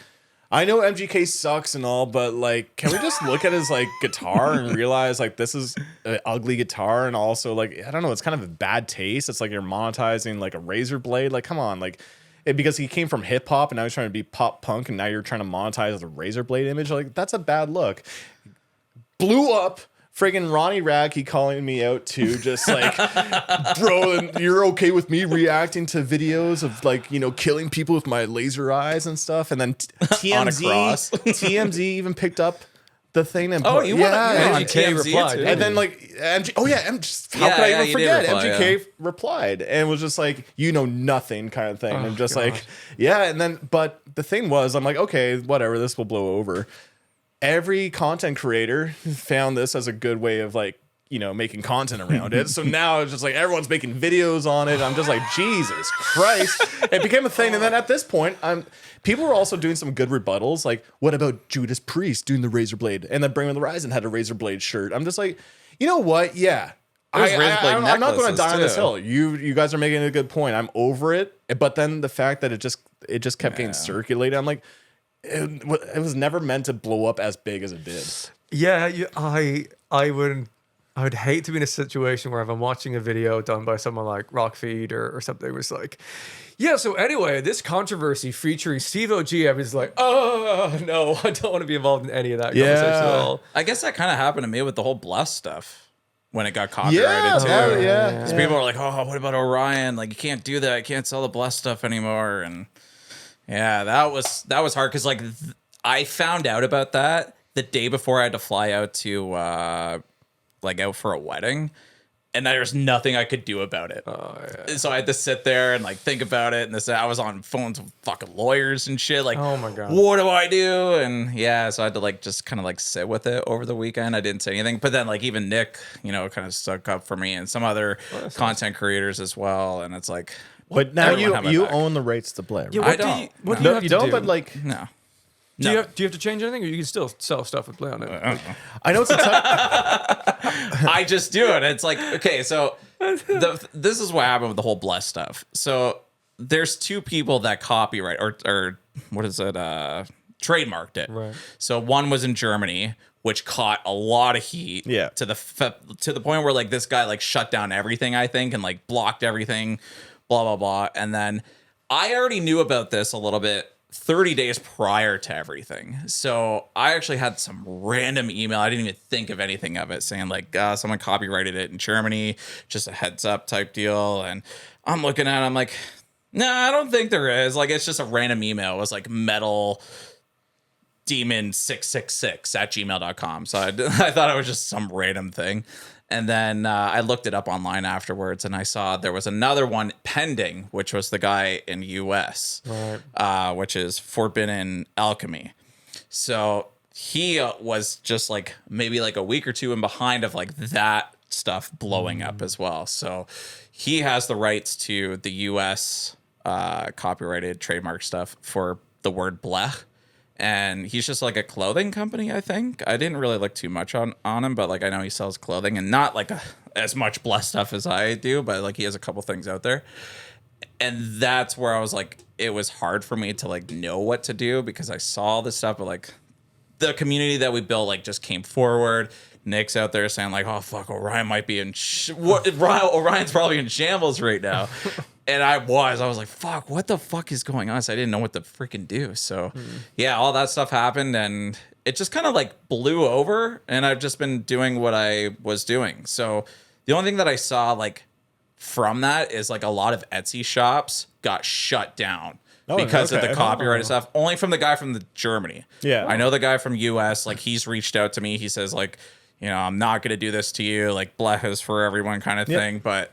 I know MGK sucks and all, but like, can we just look at his like guitar and realize like this is an ugly guitar, and also like I don't know, it's kind of a bad taste. It's like you're monetizing like a razor blade. Like, come on, like because he came from hip hop and now he's trying to be pop punk, and now you're trying to monetize a razor blade image. Like that's a bad look. Blew up. Friggin' Ronnie Radke calling me out too, just like, bro, you're okay with me reacting to videos of like, killing people with my laser eyes and stuff. And then TMZ even picked up the thing and MGK replied. And then like, how could I even forget? MGK replied and was just like, nothing kind of thing. I'm just like, and then, but the thing was, I'm like, okay, whatever, this will blow over. Every content creator found this as a good way of like, making content around it. So now it's just like everyone's making videos on it. I'm just like, Jesus Christ. It became a thing. And then at this point, people were also doing some good rebuttals. Like, what about Judas Priest doing the razor blade? And then Bring Me the Horizon had a razor blade shirt. I'm just like, you know what? Yeah. I'm not going to die on this hill. You guys are making a good point. I'm over it. But then the fact that it just kept getting circulated, I'm like, it was never meant to blow up as big as it did. Yeah, I would hate to be in a situation where if I'm watching a video done by someone like Rockfeed or something, it was like, so anyway, this controversy featuring Steve O.G., I was like, oh, no, I don't want to be involved in any of that conversation at all. I guess that kind of happened to me with the whole Bless stuff when it got copyrighted too. Because people were like, what about Ohrion? Like, you can't do that. You can't sell the Bless stuff anymore. And yeah, that was hard because like I found out about that the day before I had to fly out to out for a wedding, and there's nothing I could do about it. So I had to sit there and like think about it. And I was on phones with fucking lawyers and shit. Like, oh my god, what do I do? And so I had to like just kind of like sit with it over the weekend. I didn't say anything, but then like even Nick, kind of stuck up for me and some other content creators as well. And it's like. But now you own the rights to play. Right? Yeah, I don't. What do you have to do? But like no. Do you have to change anything, or you can still sell stuff with Play on it? I know it's a tough. I just do it. It's like, okay, so this is what happened with the whole Bless stuff. So there's two people that copyright or what is it? Trademarked it. Right. So one was in Germany, which caught a lot of heat. Yeah. To the point where like this guy like shut down everything, I think, and like blocked everything. Blah blah blah. And then I already knew about this a little bit 30 days prior to everything. So I actually had some random email. I didn't even think of anything of it, saying like someone copyrighted it in Germany, just a heads up type deal. And I'm looking at it, I'm like, no, I don't think there is. Like, it's just a random email. It was like metal demon 666 at gmail.com. So I thought it was just some random thing. And then I looked it up online afterwards, and I saw there was another one pending, which was the guy in US, right. Which is Forbidden Alchemy. So he was just like maybe like a week or two in behind of like that stuff blowing up as well. So he has the rights to the US copyrighted trademark stuff for the word blech. And he's just like a clothing company, I think. I didn't really look too much on him, but like I know he sells clothing and not like as much blessed stuff as I do, but like he has a couple things out there. And that's where I was like, it was hard for me to like know what to do because I saw all this stuff, but like the community that we built like just came forward. Nick's out there saying like, oh fuck, Orion might be in Orion's probably in shambles right now. And I was like, fuck, what the fuck is going on? So I didn't know what to freaking do. So yeah, all that stuff happened and it just kind of like blew over and I've just been doing what I was doing. So the only thing that I saw like from that is like a lot of Etsy shops got shut down. Because of the copyrighted stuff, only from the guy from Germany. Yeah, I know the guy from US. Like he's reached out to me. He says like, you know, I'm not gonna do this to you. Like blech is for everyone kind of thing. But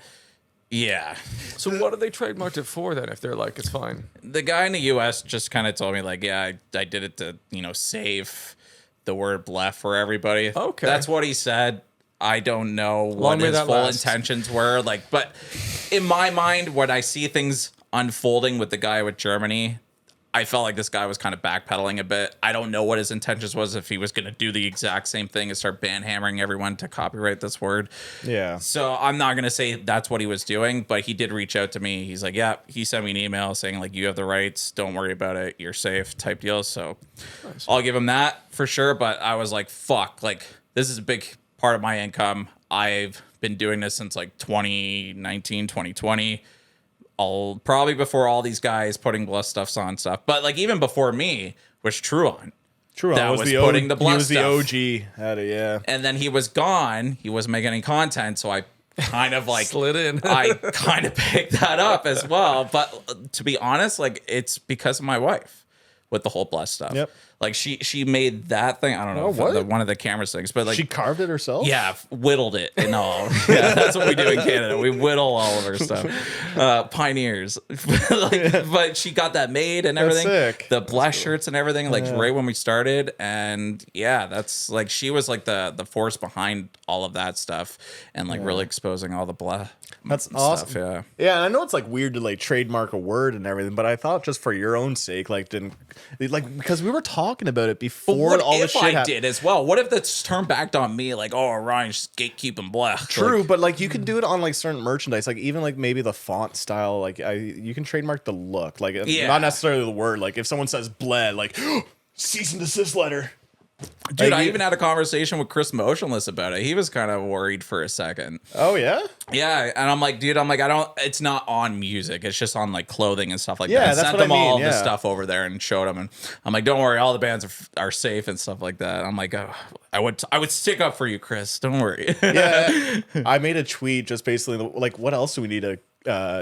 yeah. So what did they trademarked it for then? If they're like it's fine. The guy in the US just kind of told me like, yeah, I did it to save the word blech for everybody. Okay, that's what he said. I don't know what his full intentions were. Like, but in my mind, when I see things unfolding with the guy with Germany, I felt like this guy was kind of backpedaling a bit. I don't know what his intentions was, if he was going to do the exact same thing and start ban-hammering everyone to copyright this word. Yeah. So I'm not going to say that's what he was doing, but he did reach out to me. He's like, yeah, he sent me an email saying like, you have the rights. Don't worry about it. You're safe type deal. So nice. I'll give him that for sure. But I was like, fuck, like this is a big part of my income. I've been doing this since like 2019, 2020. Probably before all these guys putting bless stuffs on stuff, but like even before me was Truon. Truon was putting the bless stuff. He was the OG at it, yeah. And then he was gone. He wasn't making any content, so I kind of like slid in. I kind of picked that up as well. But to be honest, like it's because of my wife with the whole bless stuff. Yep. Like she made that thing. I don't know if one of the camera things, but like she carved it herself. Yeah, whittled it and all. Yeah, that's what we do in Canada. We whittle all of our stuff. Pioneers. But she got that made and everything. That's sick. The bless shirts and everything. Like right when we started, and yeah, that's like she was like the force behind all of that stuff, and like really exposing all the bless. That's awesome. Stuff, yeah, and I know it's like weird to like trademark a word and everything, but I thought just for your own sake, like because we were talking about it before all this shit happened. Did as well. What if that's turned back on me? Like, oh, Orion's gatekeeping blech. True, but like you can do it on like certain merchandise, like even like maybe the font style. Like you can trademark the look, like not necessarily the word. Like if someone says bled, like cease and desist letter. Dude, I even had a conversation with Chris Motionless about it. He was kind of worried for a second. Oh, yeah? Yeah, and I'm like, dude, it's not on music. It's just on, like, clothing and stuff like that. I sent them all the stuff over there and showed them. And I'm like, don't worry, all the bands are safe and stuff like that. I'm like, oh, I would stick up for you, Chris. Don't worry. Yeah, I made a tweet just basically, like, what else do we need to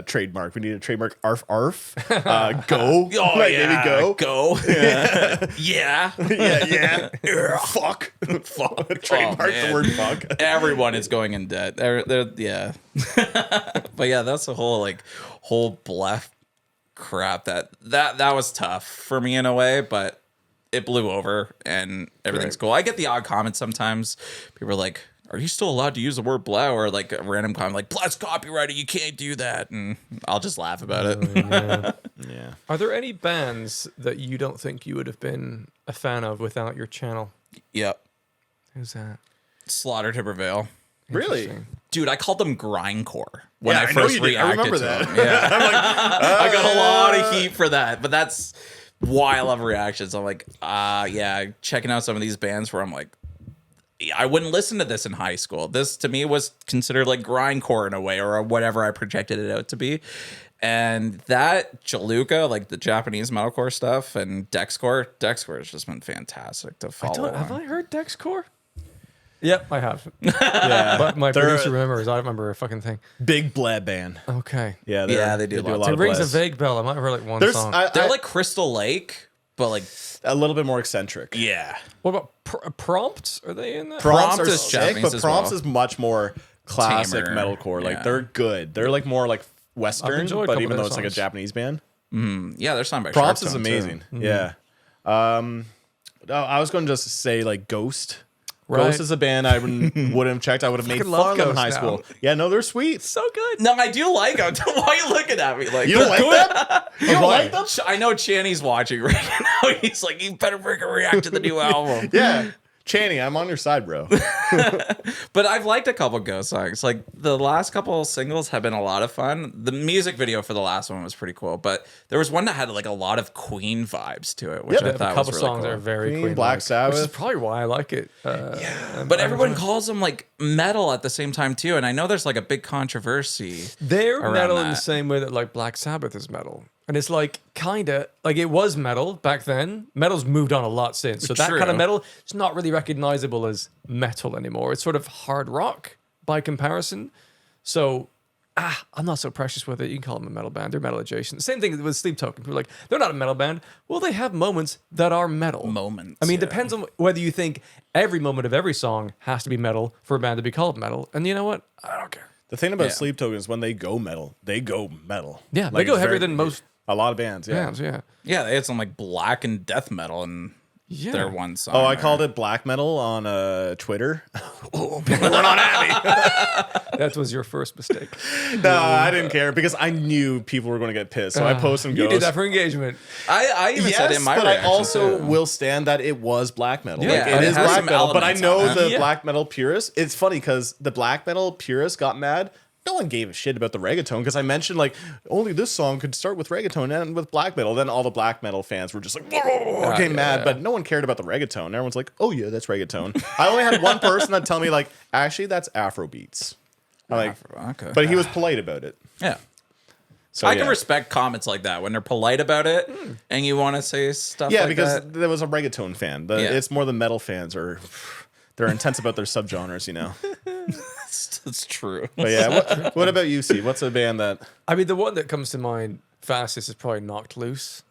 trademark? We need to trademark arf go. Oh like, yeah, maybe go yeah. Fuck trademark the word fuck. Everyone is going in debt. Yeah. But yeah, that's the whole blef crap that was tough for me in a way, but it blew over and everything's cool. I get the odd comments sometimes. People are like, are you still allowed to use the word blow? Or like a random comment like, blow's copyrighted, you can't do that. And I'll just laugh about it. Yeah. Are there any bands that you don't think you would have been a fan of without your channel? Yep. Who's that? Slaughter to Prevail. Really? Dude, I called them grindcore when I first reacted I remember to that. them. Yeah. I'm like, I got a lot of heat for that, but that's why I love reactions. I'm like, yeah, checking out some of these bands where I'm like, I wouldn't listen to this in high school. This to me was considered like grindcore in a way, or whatever I projected it out to be. And that Jaluka, like the Japanese metalcore stuff, and Dexcore has just been fantastic to follow. Have I heard Dexcore? Yep, I have. Yeah. But my They're producer remembers. I don't remember a fucking thing. big blab band. Okay. Yeah, they do a lot. It of rings a blast. vague bell. I might have heard like one There's song. They're like Crystal Lake, but like a little bit more eccentric. yeah. What about Prompts? Are they in that? Prompts Prompt are is sick, Japanese but as Prompts well. is much more classic Tamer, metalcore. Like yeah. they're good. They're like more like Western, enjoyed a but couple even of though their it's like a songs. Japanese band. Yeah, there's something by Prompts Sharp is Tone, too. amazing. Yeah. I was going to just say like Ghost. Ghost is a band I would have checked. I would have made Fucking fun love of them in Ghost high now. school. Yeah, no, they're sweet. So good. No, I do like them. Why are you looking at me like You don't like them? You don't like them? I know Channy's watching right now. He's like, you better freaking react to the new album. Yeah. Channy, I'm on your side, bro. But I've liked a couple Ghost songs. Like the last couple singles have been a lot of fun. The music video for the last one was pretty cool, but there was one that had like a lot of Queen vibes to it, which Yep. I thought A couple was really songs cool. are very Queen, Queen Black Which is Sabbath. probably why I like it. But everyone calls them like metal at the same time too, and I know there's like a big controversy. They're around metal in the that. same way that like Black Sabbath is metal. And it's like kind of like it was metal back then. Metal's moved on a lot since. So that True. kind of metal is not really recognizable as metal anymore. It's sort of hard rock by comparison. So I'm not so precious with it. You can call them a metal band. They're metal adjacent. Same thing with Sleep Token. People are like, they're not a metal band. Well, they have moments that are metal. Moments, I mean, yeah. depends on whether you think every moment of every song has to be metal for a band to be called metal. And you know what? I don't care. The thing about Yeah. Sleep Token is when they go metal, they go metal. Yeah, they Like, go it's heavier very- than most a lot of bands. Yeah. bands. Yeah. Yeah, they had some like black and death metal in Yeah. their one song. Oh, I there. called it black metal on Twitter. That was your first mistake. No, I didn't care because I knew people were going to get pissed. So I posted You Ghost. did that for engagement. I even said Yes, in my but I reaction, also too. will stand that it was black metal. Yeah, Like, and it it is has black some metal, but I elements know on it. the Yeah. black metal purists. It's funny because the black metal purists got mad. No one gave a shit about the reggaeton because I mentioned like only this song could start with reggaeton and end with black metal. Then all the black metal fans were just like, getting mad, but no one cared about the reggaeton. Everyone's like, oh yeah, that's reggaeton. I only had one person that tell me like, actually that's Afro beats. I'm like, Okay. but he was polite about it. yeah. So I can yeah. respect comments like that when they're polite about it and you want to say stuff Yeah, like because that. there was a reggaeton fan. Yeah. It's more the metal fans are they're intense about their subgenres, you know. It's true. But yeah, what about you, Steve? What's a band that I mean, the one that comes to mind fastest is probably Knocked Loose.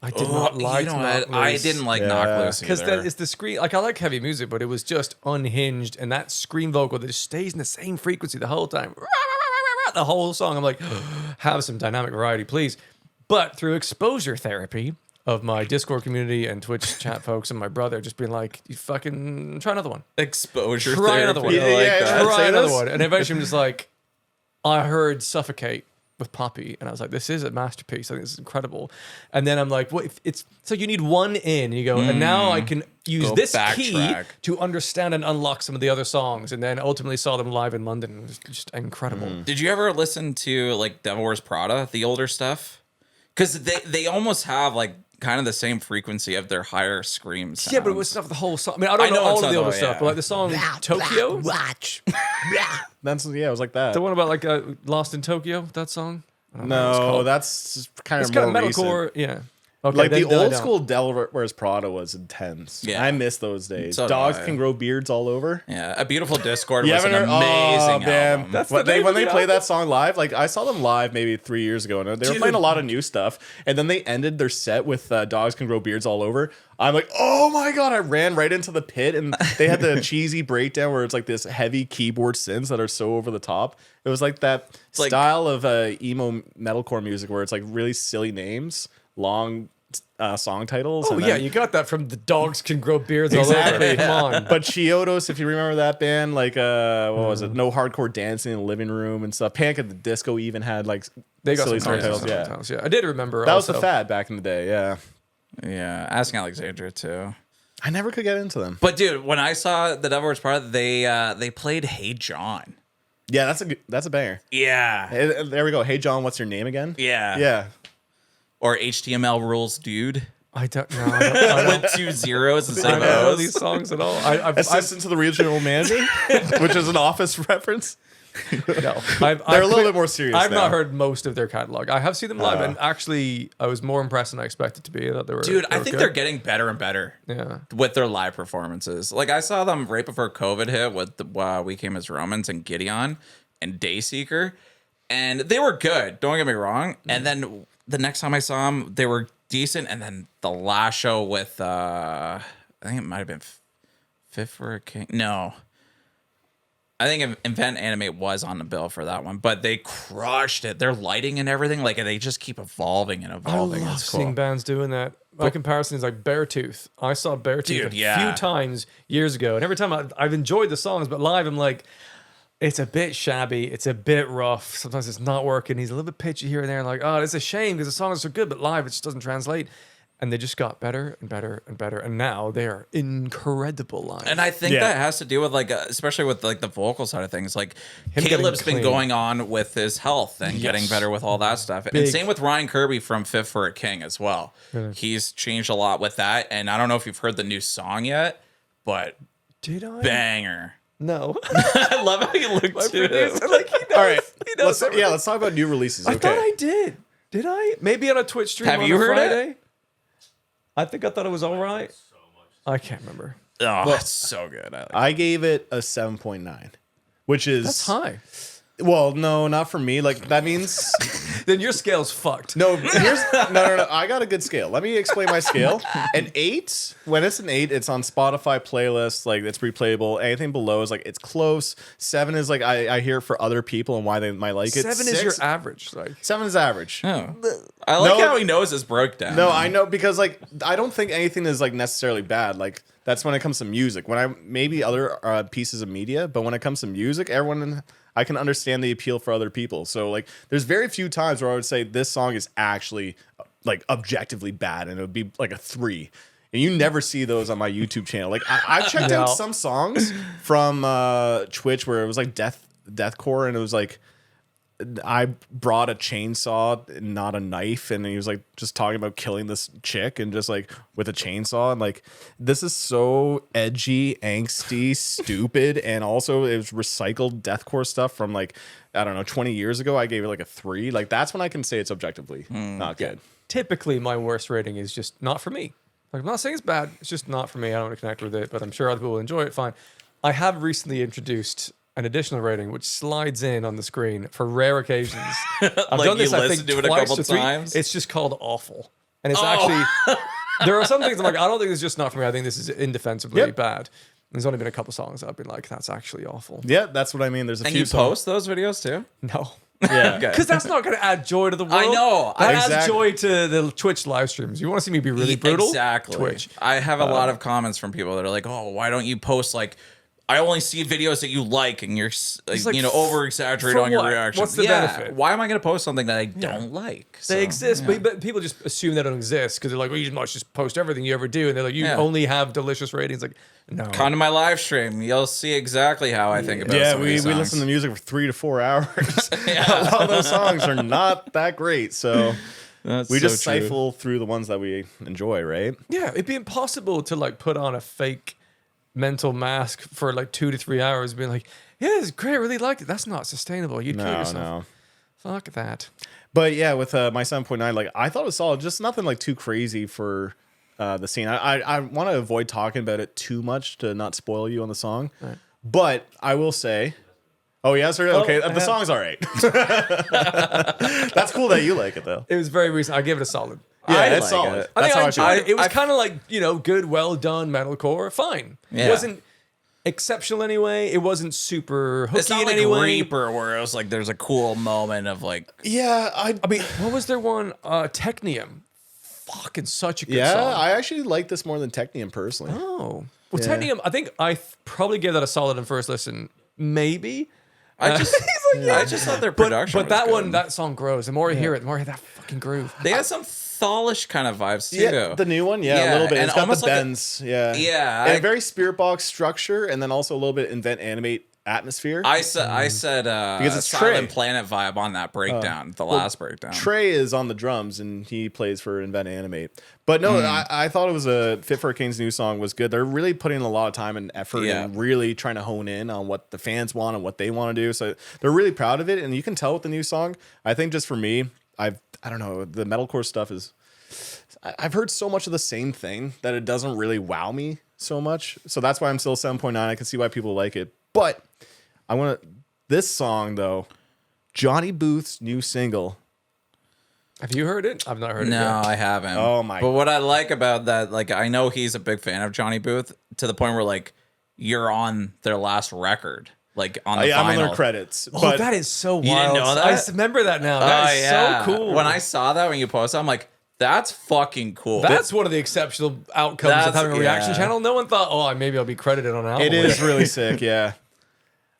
I did not like Knocked Loose. I didn't like Yeah. Knock Loose Because either. it's the scream. Like I like heavy music, but it was just unhinged, and that scream vocal that just stays in the same frequency the whole time. The whole song, I'm like, have some dynamic variety, please. But through exposure therapy of my Discord community and Twitch chat folks and my brother, just being like, you fucking try another one. Exposure Try therapy. another one. I like Yeah, that. Try say another this? one. And eventually I'm just like, I heard Suffocate with Poppy, and I was like, this is a masterpiece. I think this is incredible. And then I'm like, well, if it's so you need one in, and you go, and now I can use Go this key backtrack. to understand and unlock some of the other songs. And then ultimately saw them live in London. It was just incredible. Did you ever listen to like Devil Wears Prada, the older stuff? Because they almost have like kind of the same frequency of their higher scream sounds. Yeah, but it was not the whole song. I mean, I don't I know know all it's of the not older the- stuff, yeah. but like the song Tokyo, Watch? That's it was like that. the one about like Lost in Tokyo, that song. I don't know what it's No, called. that's kind It's of kind more of recent. metalcore. Yeah. Okay, Like the then I old don't. school Devil Wears Prada was intense. Yeah. I miss those days. So do Dogs I. Can Grow Beards all over. Yeah, A Beautiful Discord You was an haven't heard? amazing Oh, man. album. That's when the name when of they the played album? that song live, like I saw them live maybe 3 years ago, and they were playing a lot of new stuff. And then they ended their set with "Dogs Can Grow Beards All Over." I'm like, oh my god! I ran right into the pit, and they had the cheesy breakdown where it's like this heavy keyboard synths that are so over the top. It was like that like- style of emo metalcore music where it's like really silly names, long song titles. Oh and yeah, then- you got that from the Dogs Can Grow Beards all Exactly. over. Come on. But Chiodos, if you remember that band, like what was it? No Hardcore Dancing in the Living Room and stuff. Panic at the Disco even had like They got silly some song crazy titles. Yeah, songs, yeah. I did remember that was also. the fad back in the day. Yeah, Yeah, Asking Alexandria too. I never could get into them. But dude, when I saw the Devil Wears Prada, they played Hey John. Yeah, that's a banger. Yeah. There we go. Hey John, what's your name again? Yeah. Yeah. Or HTML Rules Dude. I don't know. I don't With 2 zeros instead of know O's. these songs at all. I've Assistant to the regional manager, which is an Office reference. No, They're a little bit more serious I've now. not heard most of their catalog. I have seen them live, and actually, I was more impressed than I expected to be. I thought they were, Dude, they I were think good. they're getting better and better. Yeah. With their live performances. Like I saw them right before COVID hit with the We Came as Romans and Gideon and Dayseeker, and they were good. Don't get me wrong. And then the next time I saw them, they were decent. And then the last show with I think it might have been Fit for a King. No. I think Invent Animate was on the bill for that one, but they crushed it. Their lighting and everything, like they just keep evolving and I evolving. love It's cool. seeing bands doing that. My comparison is like Beartooth. I saw Beartooth Dude, a yeah. few times years ago, and every time I've enjoyed the songs, but live I'm like, it's a bit shabby, it's a bit rough. Sometimes it's not working. He's a little bit pitchy here and there. And like, oh, it's a shame because the songs are good, but live it just doesn't translate. And they just got better and better and better, and now they are incredible live. And I think Yeah. that has to do with like, especially with like the vocal side of things. Like Him getting Caleb's been clean. going on with his health and getting better with all that stuff. And Big. same with Ryan Kirby from Fit for a King as well. He's changed a lot with that. And I don't know if you've heard the new song yet, but Did I? banger. No. I love how you look to it. Like, he knows, All right, he knows everything. let's talk about new releases. I Okay, thought I did. Did I? Maybe on a Twitch stream. Have on you a heard it? Friday? I think I thought it was all right. I can't remember. Oh, it's so good. I like it. I gave it a 7.9, which is That's high. Well, no, not for me. Like that means Then your scale's fucked. no. No. I got a good scale. Let me explain my scale. An 8, when it's an 8, it's on Spotify playlists. Like it's replayable. Anything below is like it's close. 7 is like I hear it for other people and why they might like it. 7 is your average. Like 7 is average. Oh. I like No. how he knows his breakdown. No, I know because like I don't think anything is like necessarily bad. Like that's when it comes to music. When I maybe other pieces of media, but when it comes to music, I can understand the appeal for other people. So like there's very few times where I would say this song is actually like objectively bad and it would be like a 3. And you never see those on my YouTube channel. Like I've checked No. out some songs from Twitch where it was like deathcore and it was like I brought a chainsaw, not a knife, and he was like just talking about killing this chick and just like with a chainsaw. And like this is so edgy, angsty, stupid, and also it was recycled deathcore stuff from like I don't know 20 years ago. I gave it like a 3. Like that's when I can say it's objectively not good. typically my worst rating is just not for me. Like I'm not saying it's bad. It's just not for me. I don't want to connect with it, but I'm sure other people will enjoy it. Fine. I have recently introduced an additional rating which slides in on the screen for rare occasions. I've Like done you this, I listened think, to it a twice couple or 3. times? It's just called awful, and it's actually there are some things I'm like, I don't think it's just not for me. I think this is indefensibly Yep. bad. There's only been a couple songs that I've been like, that's actually awful. Yeah, that's what I mean. There's a And few you songs. post those videos too? No. Yeah. Okay. Because that's not going to add joy to the world. I know. That adds Exactly. joy to the Twitch live streams. You want to see me be really brutal? Exactly. Twitch. I have a lot of comments from people that are like, "Oh, why don't you post like I only see videos that you like and you're like, over exaggerate for on your what? reactions." What's the benefit? Why am I going to post something that I don't like? So, They exist, yeah. but people just assume they don't exist because they're like, well, you must just post everything you ever do. And they're like, you Yeah. only have delicious ratings. Like, no. Come to my live stream. You'll see exactly how I think about Yeah, some of we these songs. listen to music for 3 to 4 hours. A lot of those songs are not that great. So That's we so just true. stifle through the ones that we enjoy, right? Yeah, it'd be impossible to like put on a fake mental mask for like 2 to 3 hours being like, yeah, it's great, I really like it. That's not sustainable. You'd kill No, yourself. no. Fuck that. But yeah, with my 7.9, like I thought it was solid. Just nothing like too crazy for the scene. I want to avoid talking about it too much to not spoil you on the song. Right. But I will say, oh yeah, sir. Okay, the song's all right. That's cool that you like it though. It was very recent. I give it a solid. Yeah, I it's like solid. it. That's I think how I I enjoyed feel. it. It was kind of like, good, well done metalcore. Fine. Yeah. It wasn't exceptional anyway. It wasn't super hooky It's not in like any way. Reaper where it was like there's a cool moment of like Yeah, I mean, what was their one? Technium. Fucking such a good yeah. song. I actually like this more than Technium personally. Oh. Well, Yeah. Technium, I think I probably gave that a solid in first listen. Maybe. I just I just thought their production But was that good. one, that song grows. The more you hear it, the more you hear that fucking groove. They had some thallish kind of vibes too. Yeah, the new one, Yeah, a little bit. and It's got the almost like a- bends, yeah, Yeah, and I- a very spirit box structure, and then also a little bit invent animate atmosphere. I said Because it's Silent Trey. Planet vibe on that breakdown, the last breakdown. Trey is on the drums and he plays for Invent Animate. But no, I thought it was a Fit for a King's new song was good. They're really putting a lot of time and effort and really trying to hone in on what the fans want and what they want to do. So they're really proud of it. And you can tell with the new song. I think just for me, I don't know, the metalcore stuff is, I've heard so much of the same thing that it doesn't really wow me so much. So that's why I'm still 7.9. I can see why people like it. But I want to, this song though, Johnny Booth's new single. Have you heard it? I've not heard it No, yet. I haven't. Oh my! But what I like about that, like, I know he's a big fan of Johnny Booth to the point where, like, you're on their last record, like on the I'm on final. their credits. Oh, But that is so wild. didn't know that? I remember that now. That is so cool. When I saw that when you posted, I'm like, that's fucking cool. That's one of the exceptional outcomes of That's- having a reaction yeah. channel. No one thought, oh, maybe I'll be credited on an album. it is really sick. Yeah.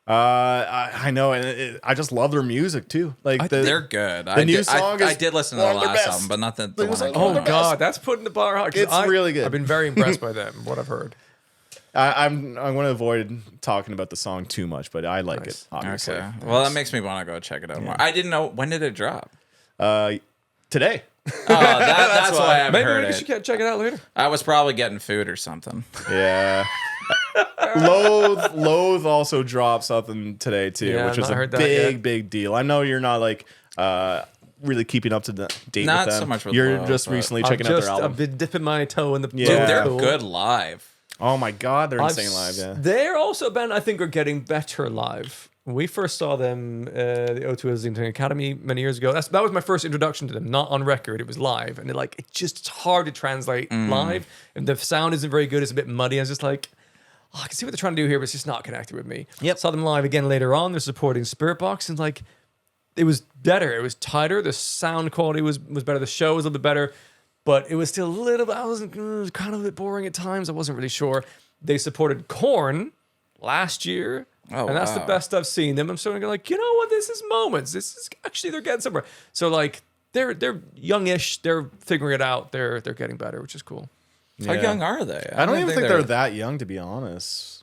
I know, and I just love their music too. Like they're good. The new song I is did listen to one the of their last best. album, but not the It was one. like I one of came their out. God, that's putting the bar high. 'Cause It's really good. I've been very impressed by them, what I've heard. I'm going to avoid talking about the song too much, but I like it. Obviously. Okay. Well, that makes me want to go check it out more. I didn't know, when did it drop? Today. Oh, that's why I haven't Maybe heard we it. should check it out later. I was probably getting food or something. Yeah. Loathe also dropped something today too, Yeah, which I've was not a heard that big, yet. big deal. I know you're not like really keeping up to the date Not with them. so much with you're Loathe, just but recently checking out their album. I've been dipping my toe in the Yeah. Dude, Yeah. they're pool. good live. Oh my god, they're I've insane live. Yeah. They're also a band I think are getting better live. When we first saw them, the O2 Islington Academy many years ago. That was my first introduction to them. Not on record, it was live, and it's hard to translate live. And the sound isn't very good. It's a bit muddy. I was just like, I can see what they're trying to do here, but it's just not connected with me. Yep. Saw them live again later on. They're supporting Spirit Box, and it was better. It was tighter. The sound quality was better. The show was a little bit better, but it was still a little bit. It was kind of a bit boring at times. I wasn't really sure. They supported Korn last year. Oh, and that's the wow. best I've seen them. I'm starting to go you know what? This is moments. This is actually they're getting somewhere. So they're youngish. They're figuring it out. They're getting better, which is cool. How Yeah. young are they? I don't even think they're that young, to be honest.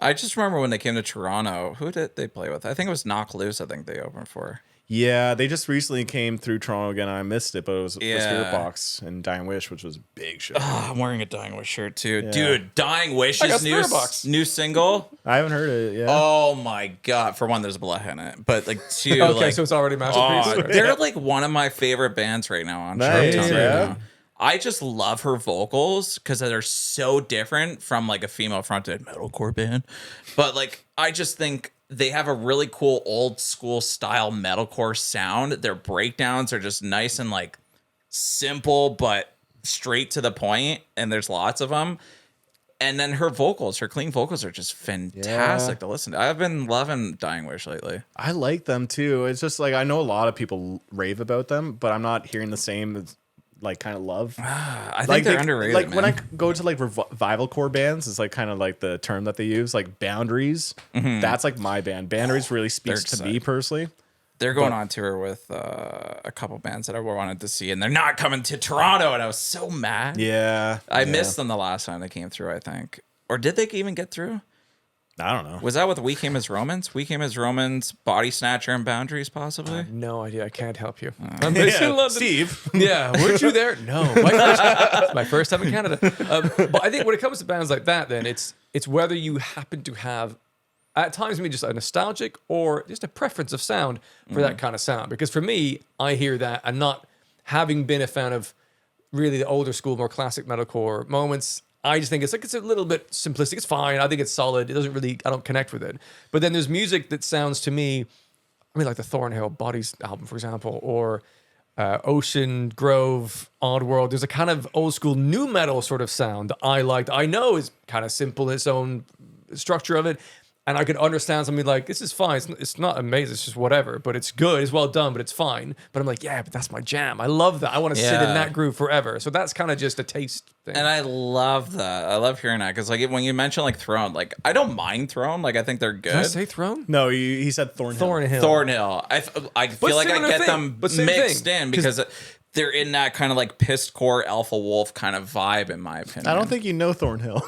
I just remember when they came to Toronto. Who did they play with? I think it was Knock Loose. I think they opened for. Yeah, they just recently came through Toronto again. I missed it, but it was for Yeah. Spirit Box and Dying Wish, which was a big show. Oh, I'm wearing a Dying Wish shirt too, Yeah. dude. Dying I got Wish's Spirit Box. new single. I haven't heard it. Yeah. Oh my god! For one, there's blood in it, but like two, Okay, so it's already a masterpiece. oh, Okay. they're like one of my favorite bands right now on Nice, Showtime yeah. right now. I just love her vocals because they're so different from like a female fronted metalcore band. But like, I just think they have a really cool old school style metalcore sound. Their breakdowns are just nice and like simple, but straight to the point. And there's lots of them. And then her vocals, her clean vocals are just fantastic to listen to. I've been loving Dying Wish lately. I like them too. It's just like I know a lot of people rave about them, but I'm not hearing the same like kind of love. I think they're underrated. Like man. when I go to like revival core bands, it's like kind of like the term that they use, like Boundaries. That's like my band. Boundaries really speaks to they're me personally. They're going on tour with a couple bands that I wanted to see, and they're not coming to Toronto, and I was so mad. Yeah, I missed them the last time they came through, I think. Or did they even get through? I don't know. Was that with We Came as Romans? We Came as Romans, Body Snatcher, and Boundaries, possibly? No idea. I can't help you. I'm based in London. Steve. Yeah, weren't you there? No, my first time in Canada. But I think when it comes to bands like that, then it's whether you happen to have, at times, maybe just a nostalgic or just a preference of sound for that kind of sound. Because for me, I hear that, and not having been a fan of really the older school, more classic metalcore moments, I just think it's a little bit simplistic. It's fine. I think it's solid. It doesn't really, I don't connect with it. But then there's music that sounds to me, I mean, like the Thornhill Bodies album, for example, or Ocean Grove, Odd World. There's a kind of old school new metal sort of sound that I like. I know is kind of simple in its own structure of it. And I could understand something like, this is fine. It's not amazing. It's just whatever, but it's good. It's well done, but it's fine. But I'm like, yeah, but that's my jam. I love that. I want to sit in Yeah. that groove forever. So that's kind of just a taste thing. And I love that. I love hearing that because, like, when you mention like Throne, like I don't mind Throne. Like I think they're good. Did I say Throne? No, he said Thornhill. Thornhill. Thornhill. I feel like I similar get thing, them but same mixed thing. in because they're in that kind of like pissed core alpha wolf kind of vibe, in my opinion. I don't think you know Thornhill.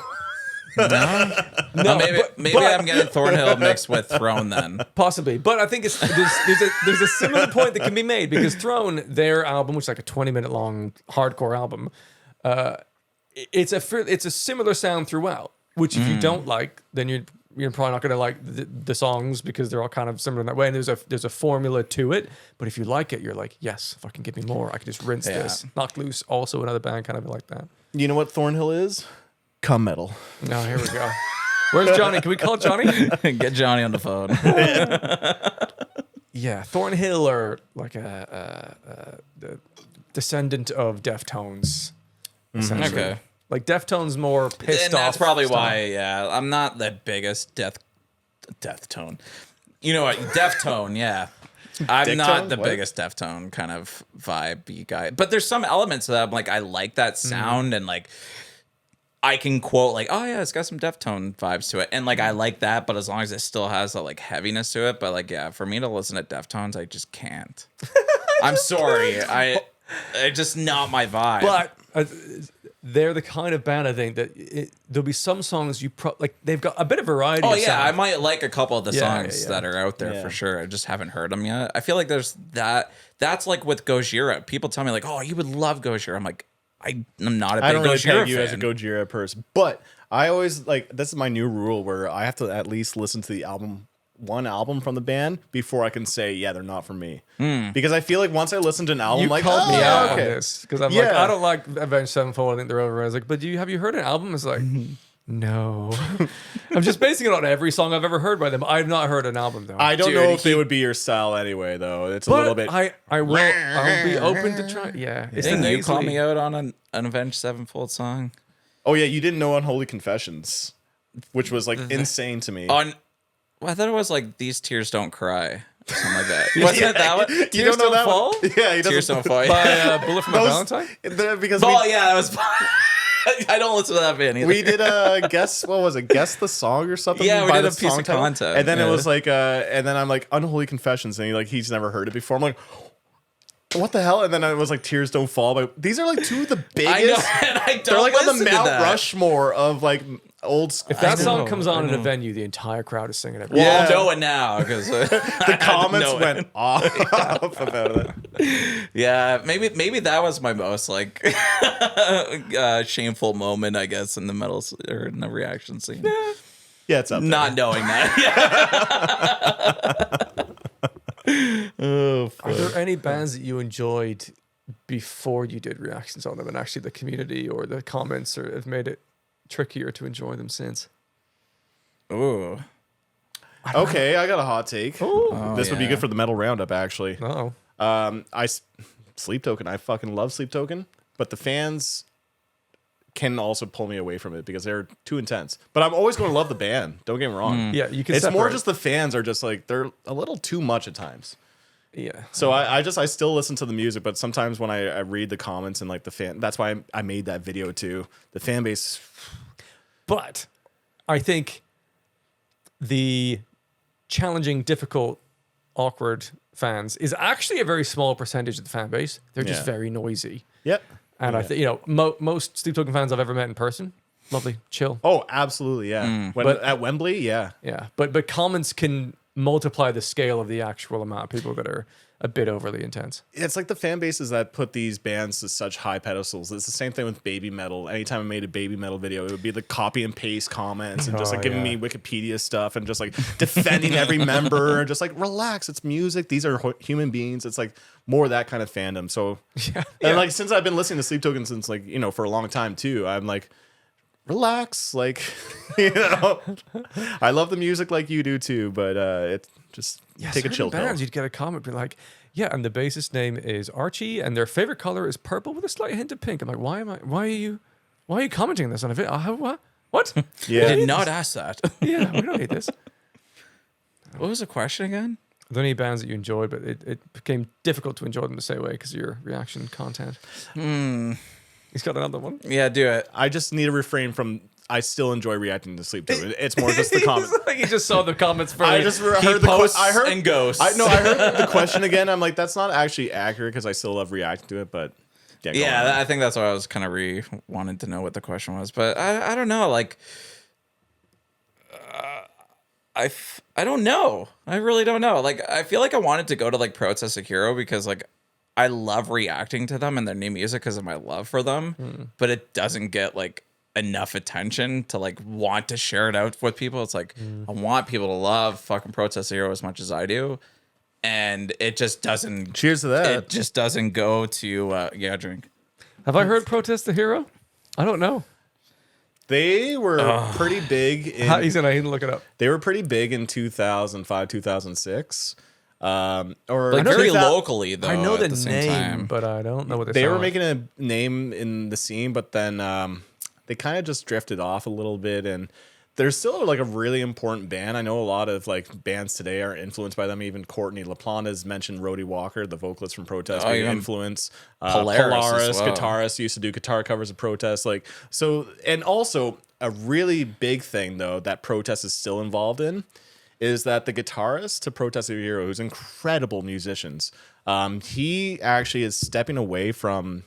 No, maybe I'm getting Thornhill mixed with Throne then. Possibly, but I think there's a similar point that can be made because Throne, their album, which is like a 20-minute long hardcore album, it's a similar sound throughout. Which if you don't like, then you're probably not going to like the songs because they're all kind of similar in that way. And there's a formula to it. But if you like it, you're like, yes, fucking give me more. I can just rinse this. Knock Loose, also another band kind of like that. You know what Thornhill is? Cum metal. No, here we go. Where's Johnny? Can we call Johnny? Get Johnny on the phone. Yeah, Thornhill are like the descendant of Deftones. Essentially. Okay. Like Deftones more pissed And off. that's probably stuff. why, I'm not the biggest death tone. You know what? Deftone, yeah. I'm Dick not tone? the What? biggest Deftone kind of vibe guy. But there's some elements of that. I'm like, I like that sound and like I can quote like, oh yeah, it's got some Deftone vibes to it. And like I like that, but as long as it still has that like heaviness to it. But like, yeah, for me to listen to Deftones, I just can't. I'm sorry. I just not my vibe. But they're the kind of band I think that there'll be some songs like they've got a bit of variety. Oh of yeah, sound. I might like a couple of the songs yeah. that are out there Yeah. for sure. I just haven't heard them yet. I feel like there's that. That's like with Gojira. People tell me like, "Oh, you would love Gojira." I'm like, I'm not a big I don't really Gojira peg you fan. as a Gojira person, but I always like this is my new rule where I have to at least listen to the one album from the band before I can say yeah they're not for me because I feel like once I listen to an album You like called me oh, out okay. on this because I'm like, Yeah. I don't like Avenged Sevenfold. I think they're over. I was like, but have you heard an album? It's like, no. I'm just basing it on every song I've ever heard by them. I've not heard an album though. I don't Dude, know if they would be your style anyway though. It's a little bit. I'll be open to try. Yeah, it's Didn't the you call nasally- me out on an Avenged Sevenfold song? Oh yeah, you didn't know Unholy Confessions, which was like insane to me. Well, I thought it was like These Tears Don't Cry. Or something like that. Wasn't it that one? You Tears don't know Don't that Fall? one? Yeah, he Tears doesn't. Don't Fall. by Bullet for My Those- Valentine. Because Oh yeah, that was. I don't listen to that band either. we did a guess. What was it? Guess the song or something. Yeah, we by did the a piece song of title. content, and then yeah. it was like, and then I'm like Unholy Confessions, and he's never heard it before. I'm like, what the hell? And then it was like Tears Don't Fall. But these are like two of the biggest. I know, and I don't They're like on listen the to Mount that. Rushmore of like old. If that I song know, comes I on in a know. venue, the entire crowd is singing it. Well, Yeah. I'll know it now because the comments went off about it. Yeah, maybe that was my most like shameful moment, I guess, in the metal or in the reaction scene. Yeah, it's up there. Not knowing that. Oh, Are there any bands that you enjoyed before you did reactions on them, and actually the community or the comments have made it trickier to enjoy them since? Ooh. Okay, I got a hot take. Oh, This would be yeah. good for the metal roundup, actually. no. Sleep Token. I fucking love Sleep Token, but the fans can also pull me away from it because they're too intense. But I'm always going to love the band. Don't get me wrong. Yeah, you can. It's more separate. just the fans are just like they're a little too much at times. Yeah. So I still listen to the music, but sometimes when I read the comments and like the fan, that's why I made that video too. The fan base. But I think the challenging, difficult, awkward fans is actually a very small percentage of the fan base. They're just Yeah. very noisy. Yep. And I think, most Sleep Token fans I've ever met in person, lovely, chill. Oh, absolutely. Yeah. But- At Wembley, yeah. Yeah. But comments can multiply the scale of the actual amount of people that are a bit overly intense. It's like the fan bases that put these bands to such high pedestals. It's the same thing with baby metal. Anytime I made a baby metal video, it would be the copy and paste comments and just like giving me Wikipedia stuff and just like defending every member and just like relax. It's music. These are human beings. It's like more that kind of fandom. So and like since I've been listening to Sleep Token since like for a long time too, I'm like relax. Like I love the music like you do too, but it's just take a chill pill. bands, you'd get a comment be like, yeah, and the bassist name is Archie, and their favorite color is purple with a slight hint of pink. I'm like, why are you commenting on this on a video? What? I Yeah. did not ask that. Yeah, we don't need this. What was the question again? Are there any bands that you enjoyed, but it became difficult to enjoy them the same way because of your reaction content? He's got another one. Yeah, do it. I just need to refrain from. I still enjoy reacting to Sleep Token. It's more just the comment. It's like he just saw the comments first. I just heard He the posts I heard and ghosts. I heard the question again. I'm like, that's not actually accurate because I still love reacting to it. But go on. Yeah, I think that's why I was kind of wanted to know what the question was, but I don't know. Like, I don't know. I really don't know. Like, I feel like I wanted to go to like Protest a Hero because like I love reacting to them and their new music because of my love for them, but it doesn't get like enough attention to like want to share it out with people. It's like I want people to love fucking Protest a Hero as much as I do, and it just doesn't. Cheers to that. It just doesn't go to drink. Have I heard Protest the Hero? I don't know. They were pretty big. He's gonna need to look it up. They were pretty big in 2005, 2006. Or Like very locally though. I know at the same name, time. but I don't know what they were sound like. making a name in the scene, but then they kind of just drifted off a little bit, and they're still like a really important band. I know a lot of like bands today are influenced by them. Even Courtney LaPlante has mentioned Rhodey Walker, the vocalist from Protest, being influence. Polaris as well. Guitarist, used to do guitar covers of Protest. Like so, and also a really big thing though that Protest is still involved in is that the guitarist to Protest a Hero, who's incredible musicians, he actually is stepping away from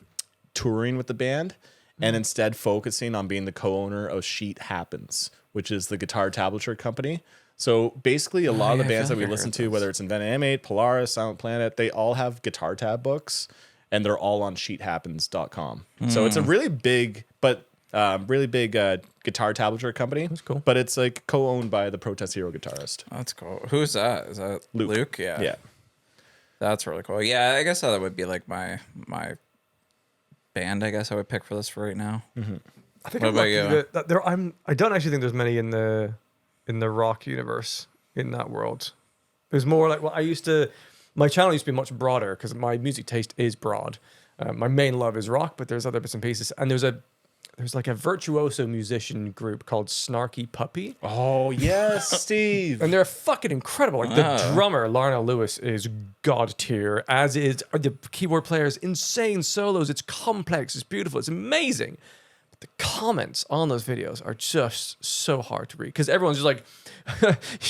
touring with the band and instead focusing on being the co-owner of Sheet Happens, which is the guitar tablature company. So basically a lot of the bands that we listen to, whether it's Invent M8, Polaris, Silent Planet, they all have guitar tab books and they're all on sheethappens.com. So it's a really big, guitar tablature company. That's cool. But it's like co-owned by the Protest Hero guitarist. That's cool. Who's that? Is that Luke? Yeah. Yeah. That's really cool. Yeah, I guess that would be like my band. I guess I would pick for this for right now. I think What I'm about lucky you? that there. I don't actually think there's many in the rock universe in that world. There's more like my channel used to be much broader because my music taste is broad. My main love is rock, but there's other bits and pieces. And there's like a virtuoso musician group called Snarky Puppy. Oh, yes, Steve. And they're fucking incredible. Like the drummer, Larnell Lewis, is god tier, as is the keyboard players. Insane solos. It's complex. It's beautiful. It's amazing. But the comments on those videos are just so hard to read because everyone's just like,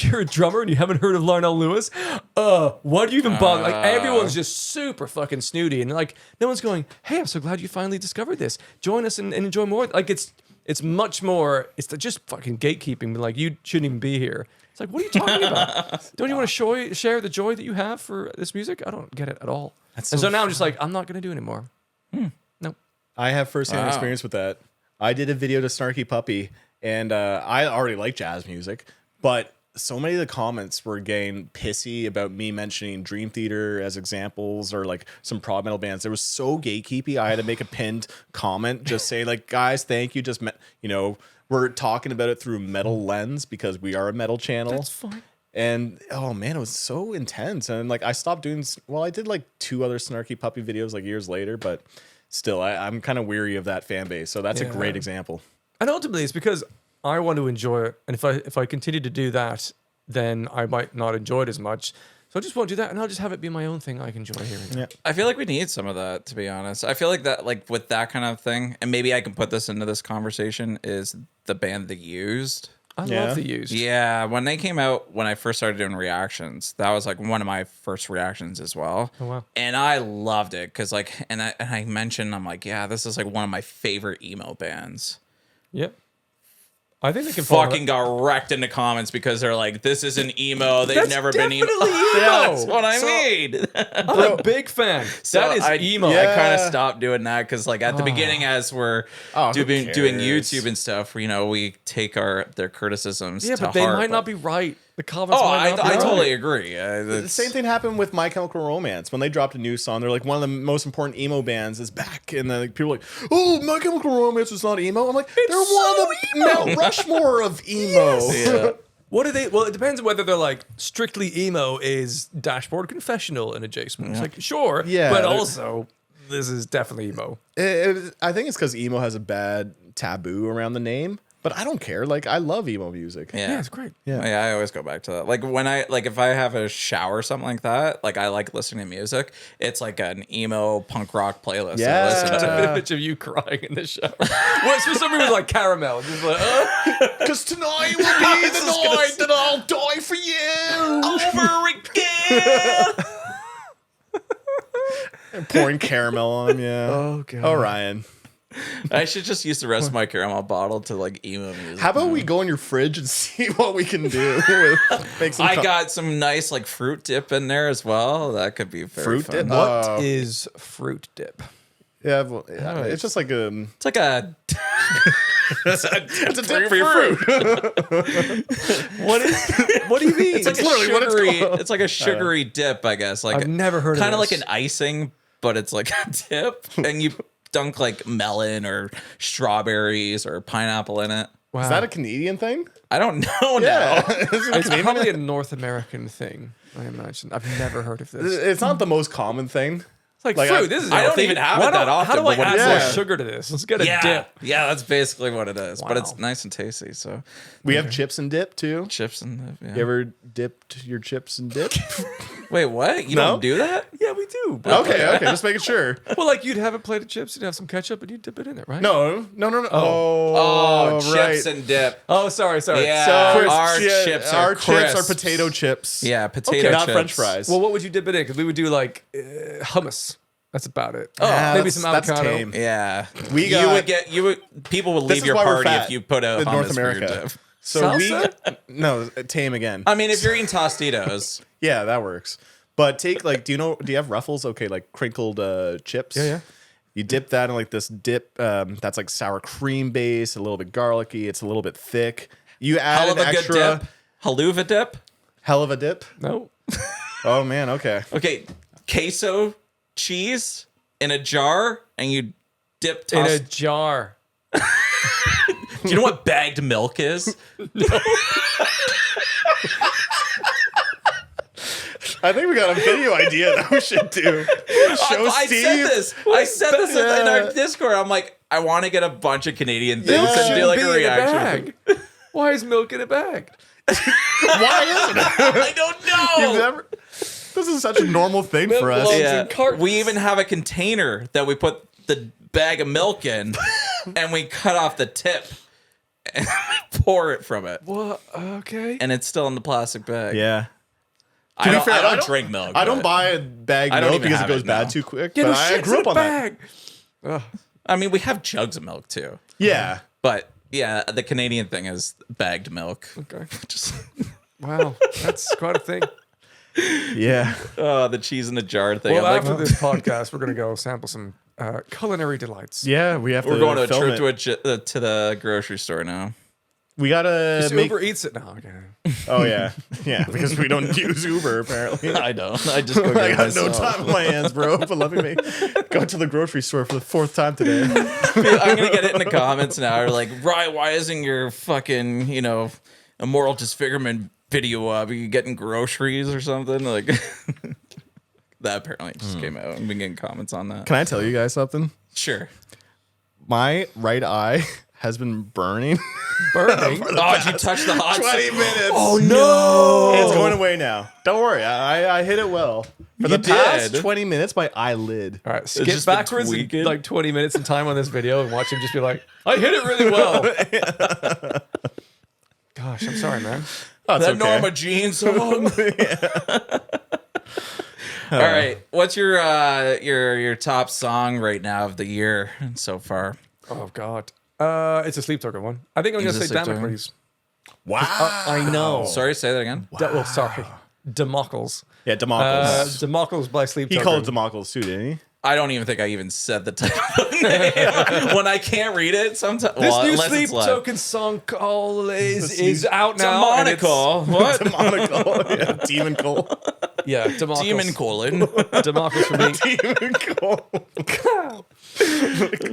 "You're a drummer and you haven't heard of Larnell Lewis? Why do you even bother?" Like everyone's just super fucking snooty, and like no one's going, "Hey, I'm so glad you finally discovered this. Join us and enjoy more." Like it's much more. It's just fucking gatekeeping. Like you shouldn't even be here. It's like, what are you talking about? Don't you want to share the joy that you have for this music? I don't get it at all. So now I'm just like, I'm not gonna do it anymore. Nope. I have firsthand experience with that. I did a video to Snarky Puppy, and I already like jazz music, but so many of the comments were getting pissy about me mentioning Dream Theater as examples or like some prog metal bands. It was so gatekeepy. I had to make a pinned comment just saying like, guys, thank you. Just, we're talking about it through metal lens because we are a metal channel. That's fine. And oh man, it was so intense. And like I stopped doing. Well, I did like 2 other Snarky Puppy videos like years later, but still, I'm kind of weary of that fan base. So that's a great example. And ultimately, it's because I want to enjoy it, and if I continue to do that, then I might not enjoy it as much. So I just won't do that, and I'll just have it be my own thing I can enjoy hearing. Yeah. I feel like we need some of that, to be honest. I feel like that, like with that kind of thing, and maybe I can put this into this conversation, is the band The Used. I love The Used. Yeah, when they came out, when I first started doing reactions, that was like one of my first reactions as well. Oh, wow. And I loved it because like, and I mentioned, I'm like, yeah, this is like one of my favorite emo bands. Yep. I think they can Fucking got wrecked in the comments because they're like, this isn't emo. They've never been emo. emo. That's what I mean. I'm a big fan. That is emo. I kind of stopped doing that because, like, at the beginning, as we're doing YouTube and stuff, we take their criticisms. Yeah, to but they heart, might not be right. The comments. might not be I right. totally agree. The same thing happened with My Chemical Romance when they dropped a new song. They're like, one of the most important emo bands is back, and then like, people are like, "Oh, My Chemical Romance is not emo." I'm like, they're one of the Mount Rushmore of emo. Yeah. What are they? Well, it depends on whether they're like strictly emo is Dashboard Confessional and adjacent. It's like sure, but also this is definitely emo. I think it's because emo has a bad taboo around the name. But I don't care. Like, I love emo music. Yeah, it's great. Yeah, I always go back to that. Like when if I have a shower or something like that, like I like listening to music. It's like an emo punk rock playlist. Yeah. I listen It's to. a image of you crying in the shower. What's for some reason like caramel? Just like, Because tonight will be the night that I'll die for you. Over again. And pouring caramel on, yeah. Oh, God. Oh, Ryan. I should just use the rest of my caramel bottle to like emo music. How about we go in your fridge and see what we can do? Make some I got some nice like fruit dip in there as well. That could be very Fruit fun. dip? What is fruit dip? Yeah, well, it's just like It's like a it's a dip for your fruit. What do you mean? it's like a literally what it's sugary. called. It's like a sugary dip, I guess. Like I've never heard of kind of this. like an icing, but it's like a dip, and you dunk like melon or strawberries or pineapple in it. Wow. Is that a Canadian thing? I don't know Yeah, now. It's probably a North American thing, I imagine. I've never heard of this. It's not the most common thing. It's like fruit. This is I don't healthy. even have Why it that don't- often, How do I but when add it's- more Yeah. sugar to this? Let's get a Yeah, dip. yeah, that's basically what it is. But it's Wow. nice and tasty. So We have chips and dip too. chips and yeah. You ever dipped your chips and dip? Wait, what? You No? don't do that? Yeah, we do. But, Okay, just making sure. well, like you'd have a plate of chips, you'd have some ketchup, and you'd dip it in it, right? No. Oh, right. chips and dip. Oh, sorry. Yeah, So our it's chips our are chips are crisps. potato chips. Yeah, potato Okay. chips. Not French fries. Well, what would you dip it in? Because we would do like hummus. That's about it. Yeah, maybe that's- some that's avocado. tame. Yeah, We you got- would get people would This leave is your why we're party fat if you put a in hummus North for your America. dip. So Salsa? no, tame again. I mean, if you're eating Tostitos, Yeah, that works. But take like, do you have Ruffles? Okay, like crinkled chips. Yeah. You dip that in like this dip that's like sour cream base, a little bit garlicky. It's a little bit thick. You add hell of an a good extra dip, haluva dip. hell of a dip. No. Oh man, okay. Okay, queso cheese in a jar, and you dip. In a jar. Do you know what bagged milk is? I think we got a video idea that we should do. Show I Steve. said this. I said this in our Discord. I'm like, I want to get a bunch of Canadian things Milk and do Shouldn't like be a in reaction. bag. Why is milk in a bag? Why isn't it? I don't know. You've never. This is such a normal thing Milk for us. belongs Yeah. in cartons. We even have a container that we put the bag of milk in, and we cut off the tip and pour it from it, What? Okay. and it's still in the plastic bag. Yeah. I be don't, fair, I don't I don't- drink milk. I don't but- buy a bag I of don't milk even because it have goes it bad now. too quick. Get But a I shit's grew in up on that. bag. Ugh. I mean, we have jugs of milk too, Yeah. but yeah, the Canadian thing is bagged milk. Okay. Just Wow. That's quite a thing. Yeah. the cheese in the jar thing. Well, I'm after like, this podcast, we're going to go sample some culinary delights. Yeah, we have we're to going to a film trip it. to the grocery store now. We gotta Just make. Uber Eats it now. Okay. Oh yeah, yeah. Because we don't use Uber apparently. I don't. I just go I get got no myself. time on my hands, bro. But let me go to the grocery store for the 4th time today. I'm gonna get it in the comments now. Or like, Ryan, why isn't your fucking a moral disfigurement video up? Are you getting groceries or something? Like that apparently just came out. I've been getting comments on that. Can I tell you guys something? Sure. My right eye has been burning. Burning. Oh, did you touch the hot 20 minutes. Oh no! It's going away now. Don't worry. I hit it well. For the You past did. 20 minutes, my eyelid. All right, skip just been backwards in tweaking. like 20 minutes in time on this video and watch him just be like, I hit it really well. Gosh, I'm sorry, man. Oh, it's That okay. Norma Jean song. All right, what's your top song right now of the year so far? Oh, God. It's a sleep token one. I think I'm going Is to it say sleep token? Damocles. Wow. I know. Sorry, say that again. Sorry. Damocles. Yeah, Democles. Democles by Sleep He Token. called it Democles too, didn't he? I don't even think I even said the title. When I can't read it, sometimes This new unless Sleep it's live. Token song call is out It's a now. and it's- monocle. What? Demonical. Yeah, Demon Cole. Yeah, Democles. Demon colon. Democles for me. Demon Cole.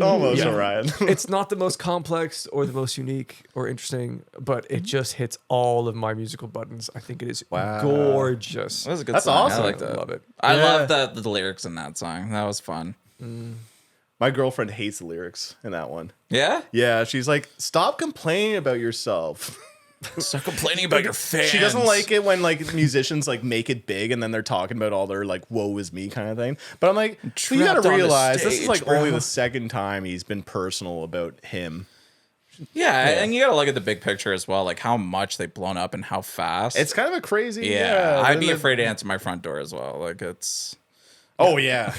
Almost, Yeah. Orion. It's not the most complex or the most unique or interesting, but it just hits all of my musical buttons. I think it is Wow. gorgeous. That was a good That's song. awesome. I like that. I love it. I Yeah. love the lyrics in that song. That was fun. My girlfriend hates the lyrics in that one. Yeah? Yeah, she's like, stop complaining about yourself. Stop complaining about your fans. She doesn't like it when like musicians like make it big and then they're talking about all their like woe is me kind of thing. But I'm like, you Trapped gotta on the realize this is stage, like bro. only the second time he's been personal about him. Yeah, and you gotta look at the big picture as well, like how much they've blown up and how fast. It's kind of a crazy. yeah, I'd then be the- afraid to answer my front door as well. Like it's Oh yeah.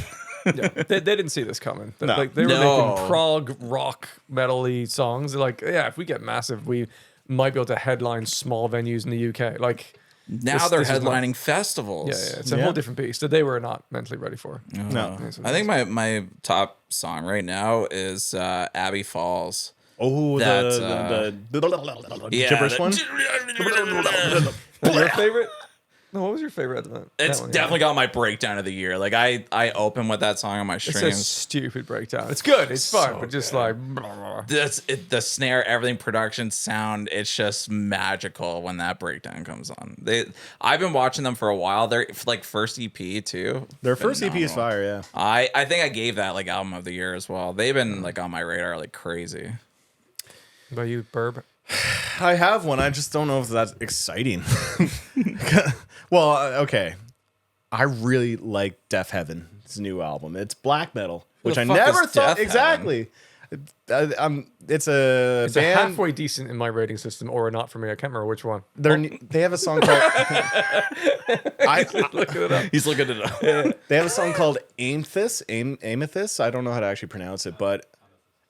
They didn't see this coming. No. Like they were No. making prog rock metal-y songs. They're like, yeah, if we get massive, we might be able to headline small venues in the UK. Like Now this they're is not- headlining festivals. yeah, it's a Yeah. whole different beast that they were not mentally ready for. No. I think my top song right now is Abbey Falls. Oh, That, the Yeah, gibberish that- one. Your favorite? No, what was your favorite? It's That one, yeah. definitely got my breakdown of the year. Like I open with that song on my It's a streams. stupid breakdown. It's good. It's fun, So but just good. like That's it, the snare, everything, production, sound. It's just magical when that breakdown comes on. I've been watching them for a while. They're like first EP too. Their first EP is Phenomenal. fire. Yeah. I think I gave that like album of the year as well. They've been like on my radar like crazy. by you, Burb. I have one. I just don't know if that's exciting. Well, okay. I really like Deaf Heaven's new album. It's black metal, which the I fuck never is thought Deaf exactly. It's a It's band. halfway decent in my rating system, or not for me. I can't remember which one. They have a song called. Look it up. He's looking it up. They have a song called Amethyst. I don't know how to actually pronounce it, but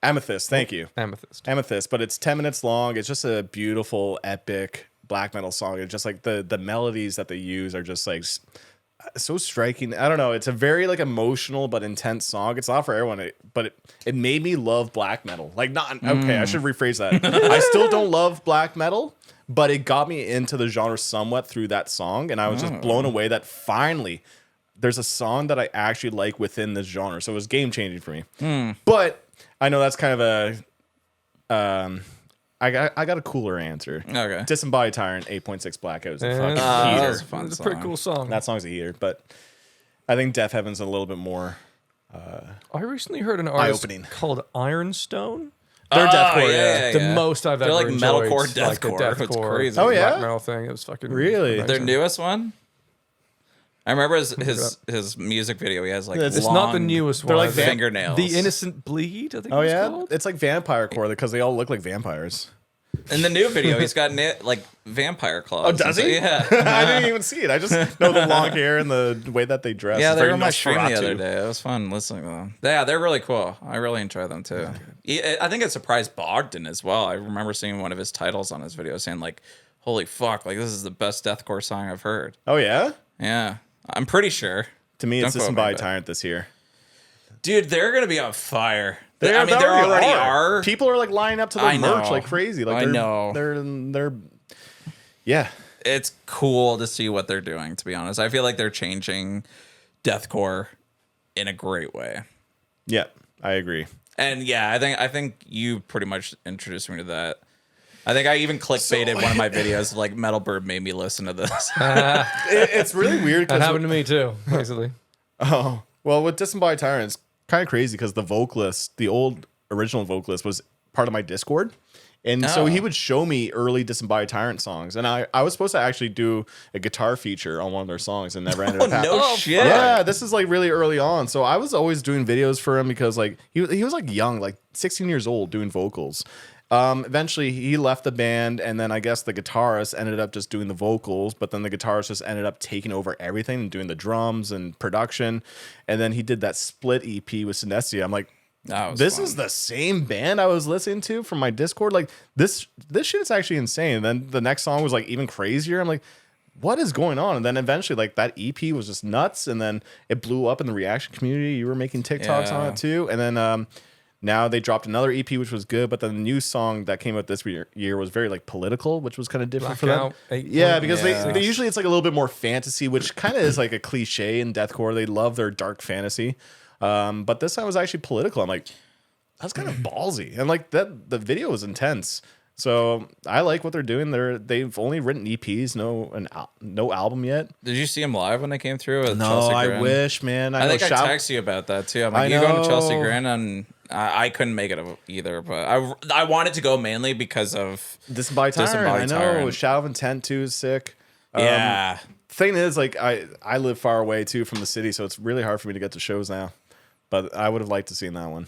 Amethyst. Thank you. Amethyst. But it's 10 minutes long. It's just a beautiful, epic black metal song. It's just like the melodies that they use are just like so striking. I don't know. It's a very like emotional but intense song. It's not for everyone, but it made me love black metal. Like not okay. I should rephrase that. I still don't love black metal, but it got me into the genre somewhat through that song, and I was just blown away that finally there's a song that I actually like within this genre. So it was game changing for me. But I know that's kind of a. I got a cooler answer. Okay. Disembodied Tyrant 8.6 Blackout is a Yeah, fucking that heater. was a fun It's a pretty song. cool song. That song's a heater, but I think Deaf Heaven's a little bit more. I recently heard an artist Eye-opening. called Ironstone. They're deathcore, yeah, yeah. yeah, The yeah. most I've They're ever like enjoyed. metalcore, like the deathcore. It's crazy. Oh, yeah? black metal thing. It was fucking Really? amazing. Their newest one. I remember it his music video. He has like It's It's not the long newest they're one. like I think. fingernails. The Innocent Bleed. I think. Oh it's yeah, called. it's like vampire core because they all look like vampires. In the new video, he's got like vampire claws. Oh, does he? Yeah. I didn't even see it. I just know the long hair and the way that they dress. Yeah, It's they very were on my stream the Nosferatu. other day. It was fun listening to them. Yeah, they're really cool. I really enjoy them too. I think it surprised Bogdan as well. I remember seeing one of his titles on his video saying like, "Holy fuck! Like this is the best deathcore song I've heard." Oh yeah, Yeah, I'm pretty sure. to me it's Don't quote me, Disembodied but- Tyrant this year. Dude, they're gonna be on fire. They I mean, they already are. People are like lining up to their I merch know. like crazy. Like I they're, know. They're yeah. It's cool to see what they're doing. To be honest, I feel like they're changing deathcore in a great way. Yeah, I agree. And yeah, I think you pretty much introduced me to that. I think I even clickbaited one of my videos. Like Metal Bird made me listen to this. It's really weird That because happened to me too, basically. oh well, with Disembodied Tyrant, it's kind of crazy because the vocalist, the old original vocalist, was part of my Discord. And so Oh. he would show me early Disembodied Tyrant songs. And I was supposed to actually do a guitar feature on one of their songs and never ended up happening. No shit. Yeah, this is like really early on. So I was always doing videos for him because like he was like young, like 16 years old doing vocals. Eventually he left the band and then I guess the guitarist ended up just doing the vocals, but then the guitarist just ended up taking over everything and doing the drums and production. And then he did that split EP with Synestia. I'm like, That was this fun. is the same band I was listening to from my Discord. Like this shit is actually insane. And then the next song was like even crazier. I'm like, what is going on? And then eventually like that EP was just nuts. And then it blew up in the reaction community. You were making TikToks on Yeah. it too. And then now they dropped another EP, which was good. But then the new song that came out this year was very like political, which was kind of different Blackout, for them. 8 Yeah, because Yeah. they usually it's like a little bit more fantasy, which kind of is like a cliche in deathcore. They love their dark fantasy. But this time was actually political. I'm like, that's kind of ballsy. And like that the video was intense. So I like what they're doing. They've only written EPs, no album yet. Did you see him live when they came through? With No, Chelsea I Grin? wish, man. I think I Shout- texted you about that too. I'm I like, you going to Chelsea know. Grin? And I couldn't make it either, but I wanted to go mainly because of Disembodied Tyrant. Disembodied I know. Tyrant. Shadow of Intent too is sick. yeah. Thing is, like I live far away too from the city, so it's really hard for me to get to shows now. But I would have liked to seen that one.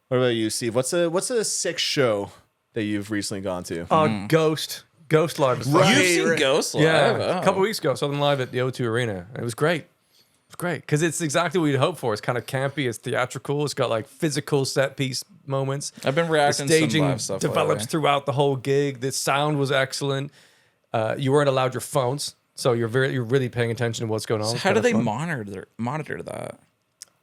What about you, Steve? What's a sick show that you've recently gone to? Ghost Live. Was Right. fun. You've seen Ghost live? Yeah, Oh. a couple weeks ago, saw them live at the O2 Arena. It was great. It's great because it's exactly what you'd hope for. It's kind of campy. It's theatrical. It's got like physical set piece moments. I've been reacting The to some staging live stuff develops lately. throughout the whole gig. The sound was excellent. You weren't allowed your phones, so you're really paying attention to what's going on. So It's how do kinda they fun. monitor that?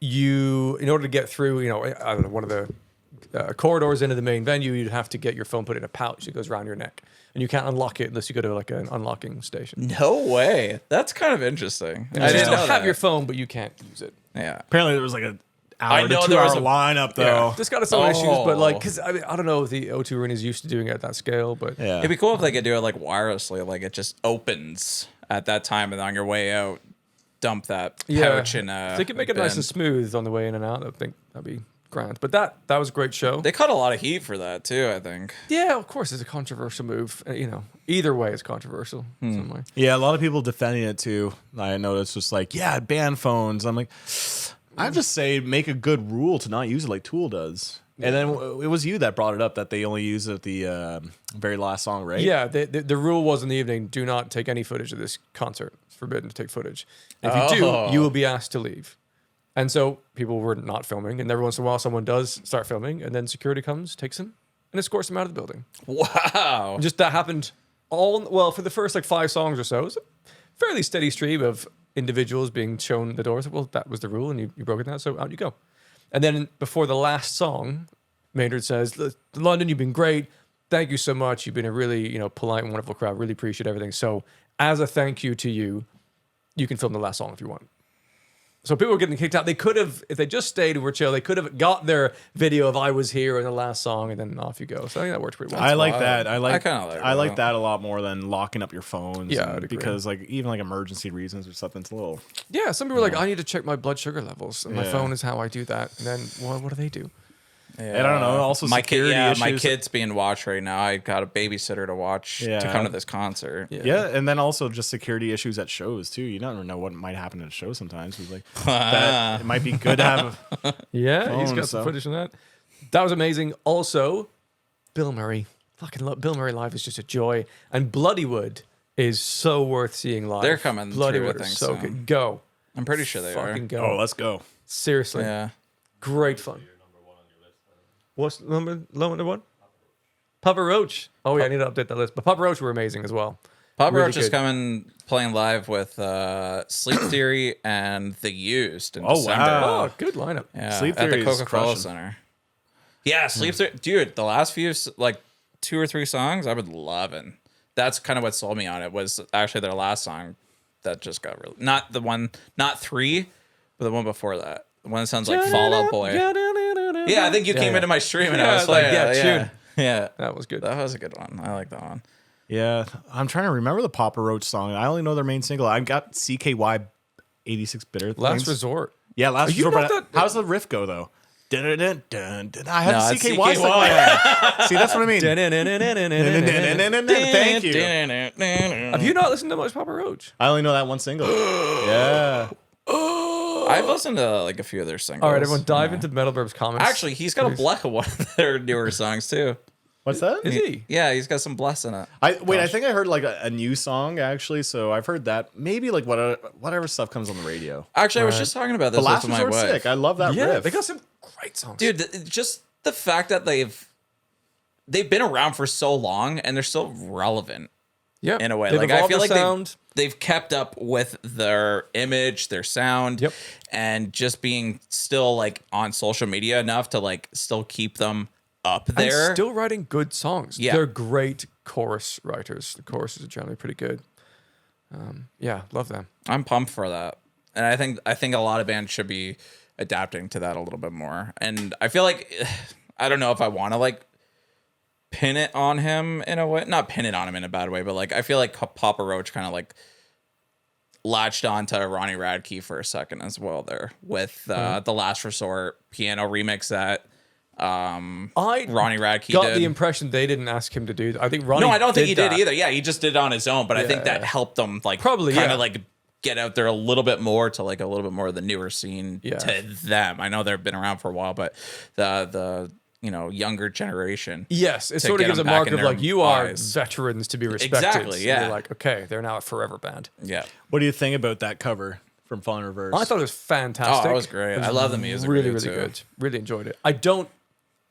In order to get through, I don't know, one of the corridors into the main venue, you'd have to get your phone put in a pouch that goes around your neck, and you can't unlock it unless you go to like an unlocking station. No way. That's kind of interesting. You I didn't still know have that. your phone, but you can't use it. Yeah. Apparently, there was like an I hour know to there 2 was hour a- lineup though. This got its own issues, but like, Oh. because I don't know if the O2 Arena is used to doing it at that scale, but Yeah. It'd be cool if they could do it like wirelessly, like it just opens at that time, and on your way out, dump that pouch in. If they could make it nice and bin. smooth on the way in and out, I think that'd be grand. But that was a great show. They caught a lot of heat for that too. I think. Yeah, of course, it's a controversial move. Either way, it's controversial in some way. Yeah, a lot of people defending it too. I noticed just like, yeah, ban phones. I'm like, I just say make a good rule to not use it like Tool does. And then it was you that brought it up that they only use it at the very last song, right? Yeah, the rule was in the evening: do not take any footage of this concert. It's forbidden to take footage. If you do, you will be asked to leave. And so people were not filming, and every once in a while, someone does start filming, and then security comes, takes him, and escorts him out of the building. Wow. And just that happened for the first like 5 songs or so. It was a fairly steady stream of individuals being shown the doors. Well, that was the rule, and you broke it down, so out you go. And then before the last song, Maynard says, "London, you've been great. Thank you so much. You've been a really polite and wonderful crowd. Really appreciate everything. So as a thank you to you, you can film the last song if you want." So people were getting kicked out. They could have, if they just stayed and were chill, they could have got their video of "I was here" in the last song, and then off you go. So I think that worked pretty well. I like wild. that. I kinda like I like that. that a lot more than locking up your phones. Yeah, and- I'd agree. because like even like emergency reasons or something, it's a little. Yeah, some people are like, "I need to check my blood sugar levels, and my Yeah. phone is how I do that." And then, what do they do? Yeah. I don't know. Also, my kid, security my issues. kid's being watched right now. I got a babysitter to watch to Yeah. come to this concert. Yeah, and then also just security issues at shows too. You never know what might happen at a show sometimes. It's like that, it might be good to have. Yeah, he's Phone, got some so. footage from that. That was amazing. Also, Bill Murray. Fucking love Bill Murray live is just a joy. And Bloodywood is so worth seeing live. They're coming through, I Bloodywood think, is so soon. good. Go. I'm pretty sure they Fucking are. go. Oh, let's go. Seriously. Yeah. Great fun. What's number one? Papa Roach. Oh yeah, I need to update that list. But Papa Roach were amazing as well. Papa Really Roach is good. coming playing live with Sleep Theory and The Used in Oh, December. wow. Oh, good lineup. Yeah, Sleep at the Theory is Coca-Cola crushing. Center. Yeah, Sleep Theory. Dude, the last few, like 2 or 3 songs, I've been loving. That's kind of what sold me on it, was actually their last song that just got really... Not the one, not 3, but the one before that. The one that sounds like Fall Out Boy. Yeah, I think you came into my stream and Yeah, I was like, like, yeah, yeah. tune. Yeah. That was good. That was a good one. I like that one. Yeah, I'm trying to remember the Papa Roach song. I only know their main single. I've got CKY 86 Bitter. Last things. Resort. Yeah, Last You Resort. know But how's the riff go though? Dun, dun, dun, dun, dun. I have No, the it's CKY. CKY. See, that's what I mean. Thank you. Have you not listened to much Papa Roach? I only know that one single. Yeah. I've listened to like a few of their singles. All right, everyone, dive into Metal Burbs comments. Actually, he's got a Blech of one of their newer songs too. What's that? is he? Yeah, he's got some Bless in it. I think I heard like a new song actually. So I've heard that. Maybe like whatever stuff comes on the radio. Actually, I was just talking about this The Last with my Resort's wife. sick. I love that Yeah, riff. they got some great songs. Dude, just the fact that they've been around for so long and they're still relevant yeah, in a way. They've Like I evolved feel the like sound. they've kept up with their image, their sound, Yep. and just being still like on social media enough to like still keep them up there. And still writing good songs. Yeah. They're great chorus writers. The choruses are generally pretty good. Yeah, love them. I'm pumped for that. And I think a lot of bands should be adapting to that a little bit more. And I feel like I don't know if I want to like pin it on him in a way, not pin it on him in a bad way, but like I feel like Papa Roach kind of like latched on to Ronnie Radke for a second as well there with the Last Resort piano remix that I Ronnie Radke got did. the impression they didn't ask him to do. I think Ronnie. No, I don't think he did that. either. Yeah, he just did it on his own, but I think that Yeah. helped him like Probably, kind yeah. of like get out there a little bit more to like a little bit more of the newer scene Yeah. to them. I know they've been around for a while, but the younger generation. Yes, it to sort of get gives a them back mark in of their like you are eyes. veterans to be respected. Exactly, So yeah. you're like, okay, they're now a forever band. Yeah. What do you think about that cover from Falling Reverse. I thought it was fantastic. Oh, that was great. I love the music Really, video, really too. good. Really enjoyed it. I don't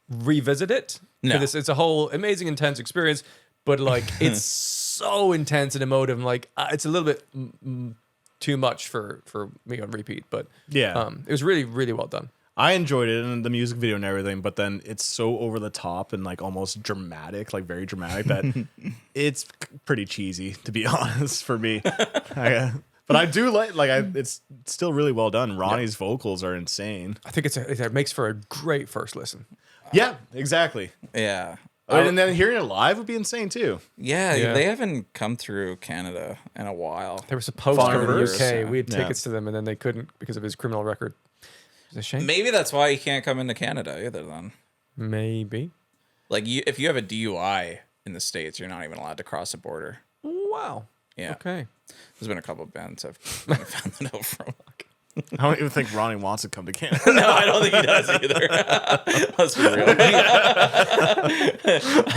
revisit it. No. It's a whole amazing, intense experience, but like it's so intense and emotive. And like it's a little bit too much for me on repeat. But Yeah. it was really, really well done. I enjoyed it and the music video and everything, but then it's so over the top and like almost dramatic, like very dramatic that it's pretty cheesy, to be honest, for me. But I do it's still really well done. Ronnie's vocals are insane. I think it makes for a great first listen. Yeah, exactly. Yeah. And then hearing it live would be insane too. Yeah, Yeah. they haven't come through Canada in a while. They were supposed to go to the Reverse, UK. yeah. We had Yeah. tickets to them, and then they couldn't because of his criminal record. It's a shame. Maybe that's why you can't come into Canada either then. Maybe. Like if you have a DUI in the States, you're not even allowed to cross the border. Wow. Yeah. Okay. There's been a couple of bands I've found that out from. I don't even think Ronnie wants to come to Canada. No, I don't think he does either. Let's be real.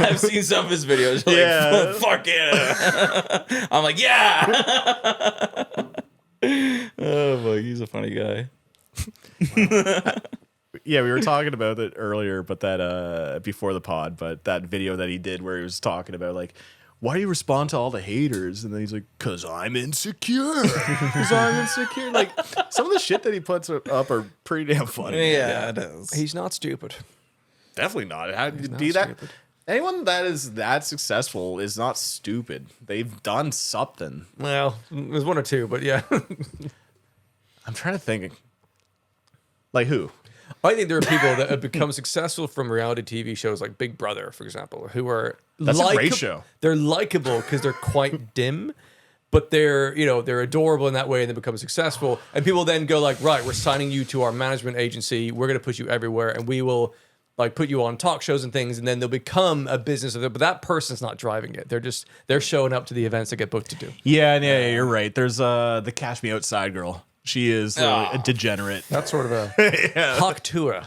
I've seen some of his videos. Like, Yeah. fuck Canada. I'm like, yeah. Oh my, he's a funny guy. Yeah, we were talking about it earlier, but that before the pod, but that video that he did where he was talking about like, why do you respond to all the haters? And then he's like, cause I'm insecure. Cause I'm insecure. Like some of the shit that he puts up are pretty damn funny. Yeah, it is. He's not stupid. Definitely not. How not be that? stupid. Anyone that is that successful is not stupid. They've done something. Well, there's one or two, but yeah. I'm trying to think. Like who? I think there are people that have become successful from reality TV shows like Big Brother, for example, who are That's a great show. They're likable because they're quite dim, but they're adorable in that way, and they become successful. And people then go like, right, we're signing you to our management agency. We're going to put you everywhere, and we will like put you on talk shows and things, and then they'll become a business of it. But that person's not driving it. They're showing up to the events they get booked to do. Yeah, you're right. There's the Cash Me Outside girl. She is a degenerate. That's sort of a hawk tour.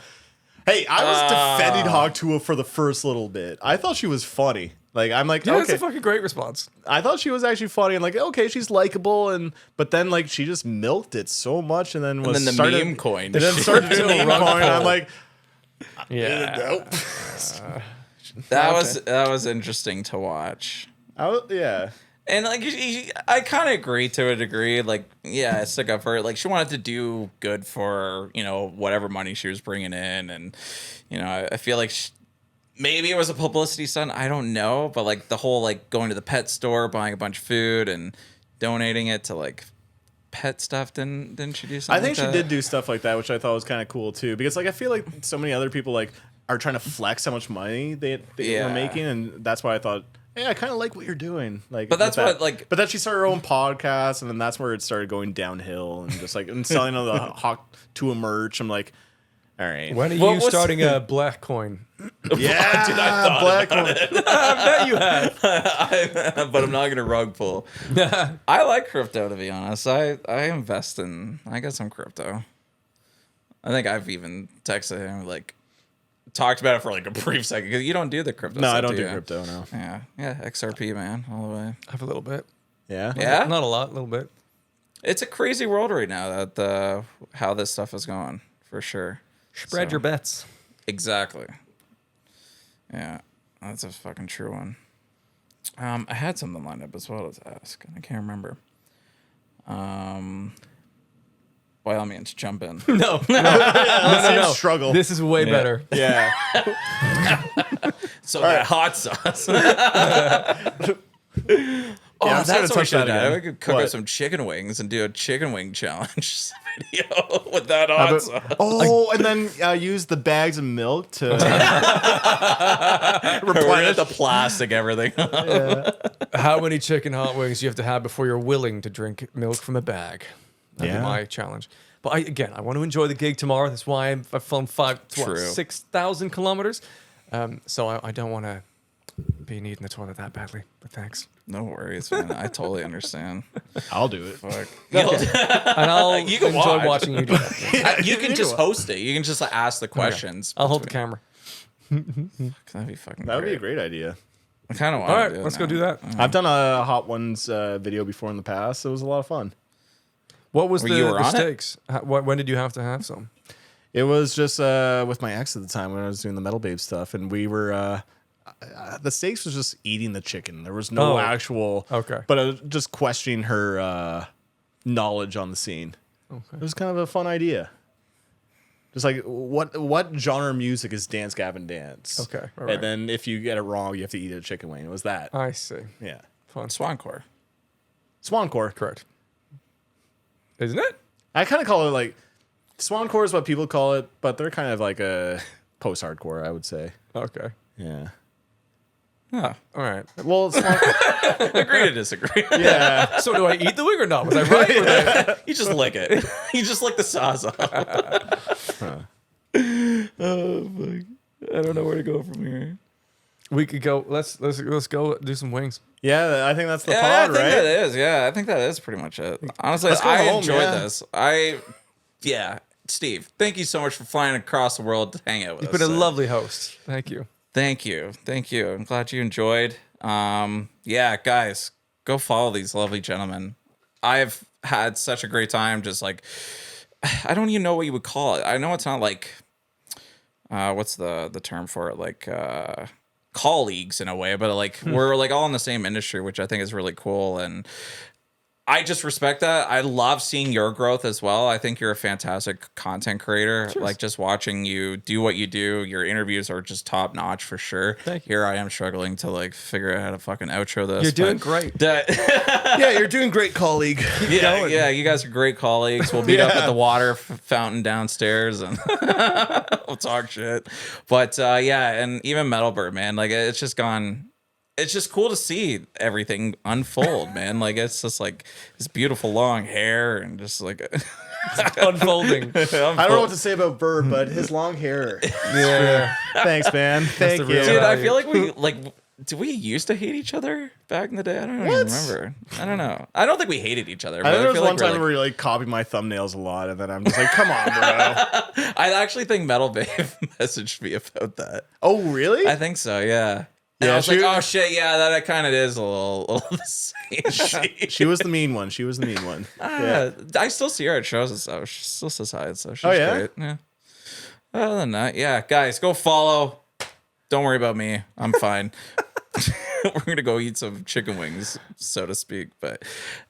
Hey, I was defending Hawk Tua for the first little bit. I thought she was funny. Like I'm like, Yeah, okay. that's a fucking great response. I thought she was actually funny and like, okay, she's likable but then like she just milked it so much and then then the started, meme coin. And then started to meme coin. I'm like, Yeah. nope. That was interesting to watch. Yeah. And like I kind of agree to a degree. Like, yeah, I stuck up for it. Like, she wanted to do good for whatever money she was bringing in, and I feel like maybe it was a publicity stunt. I don't know, but like the whole like going to the pet store, buying a bunch of food, and donating it to like pet stuff. Didn't she do something? I think like she that? did do stuff like that, which I thought was kind of cool too. Because like I feel like so many other people like are trying to flex how much money they Yeah. were making, and that's why I thought, hey, I kind of like what you're doing. Like, But that's with that. what, like- But then she started her own podcast, and then that's where it started going downhill, and just like and selling all the Hawk Tua merch. I'm like, all right, When are What you was- starting a black coin? yeah, Dude, I thought black about one. I bet you have. But I'm not gonna rug pull. I like crypto, to be honest. I invest in. I got some crypto. I think I've even texted him, like, talked about it for like a brief second, because you don't do the crypto. No, stuff, I don't do you? crypto. No. Yeah, XRP, man, all the way. I have a little bit. Yeah. Yeah? Not a lot, a little bit. It's a crazy world right now that how this stuff is going, for sure. Spread So- your bets. Exactly. Yeah, that's a fucking true one. I had something lined up as well to ask, and I can't remember. By all means, jump in. No. No. Struggle. This is way better. Yeah. So that hot sauce. Oh, I'm just gonna that's what we touch should that do. again. We could cook What? up some chicken wings and do a chicken wing challenge video with that hot sauce. Oh, and then use the bags of milk to We're replenish. at the plastic everything. How many chicken hot wings do you have to have before you're willing to drink milk from a bag? That'd be Yeah. my challenge. But I want to enjoy the gig tomorrow. That's why I've flown True. 6,000 kilometers. So I don't want to be needing the toilet that badly. But thanks. No worries, man. I totally understand. I'll do it. Fuck. And I'll You can enjoy watch. watching you do that. You can just host it. You can just like, ask the questions. I'll hold the camera. That'd be fucking That would be a great. great idea. I kind of want All to right, do it let's now. go do that. I've done a Hot Ones video before in the past. So it was a lot of fun. What was You were the on it? stakes? When did you have to have some? It was just with my ex at the time when I was doing the Metal Babe stuff, and we were the stakes was just eating the chicken. There was no actual but I was just questioning her knowledge on the scene. It was kind of a fun idea. Just like what genre of music is Dance Gavin Dance? Okay, all right. And then if you get it wrong, you have to eat a chicken wing. It was that. I see. Yeah. Fun. Swancore. Swancore. Correct. Isn't it? I kind of call it like Swancore is what people call it, but they're kind of like a post-hardcore, I would say. Okay. Yeah. Oh, All right. Well, agree to disagree. yeah. So do I eat the wing or not? Was I right? Or did You just lick it. You just lick the sauce off. Oh, fuck. I don't know where to go from here. we could go. Let's go do some wings. Yeah, I think that's the Yeah, I pod, think right? that is. Yeah, I think that is pretty much it. Honestly, Let's go I home, enjoyed yeah. this. Yeah, Steve, thank you so much for flying across the world to hang out with You've us. been a lovely host. Thank you. Thank you. I'm glad you enjoyed. Yeah, guys, go follow these lovely gentlemen. I've had such a great time. Just like, I don't even know what you would call it. I know it's not like, what's the term for it? Like, colleagues in a way, but like we're like all in the same industry, which I think is really cool. And I just respect that. I love seeing your growth as well. I think you're a fantastic content creator. Cheers. Like just watching you do what you do. Your interviews are just top notch for sure. Thank you. Here I am struggling to like figure out how to fucking outro this. You're doing but great. Yeah, you're doing great, colleague. yeah, you guys are great colleagues. We'll meet up at the water fountain downstairs and we'll talk shit. But yeah, and even Metal Bird, man, like it's just gone. It's just cool to see everything unfold, man. Like it's just like this beautiful long hair and just like Unfolding. I don't know what to say about Bird, but his long hair. Yeah. Thanks, man. Thank the you. real Dude, I value. feel like did we used to hate each other back in the day? I don't even remember. I don't know. I don't think we hated each other. I But know there was feel one like we're time where you like copied my thumbnails a lot, and then I'm just like, come on, bro. I actually think Metal Babe messaged me about that. Oh, really? I think so, yeah. And Yeah, I was like, she- oh shit, yeah, that kind of is a little the same. She was the mean one. Yeah. I still see her at shows and stuff. She still says hi, so she's Oh, yeah? great. Yeah. Other than that, yeah, guys, go follow. Don't worry about me. I'm fine. We're gonna go eat some chicken wings, so to speak,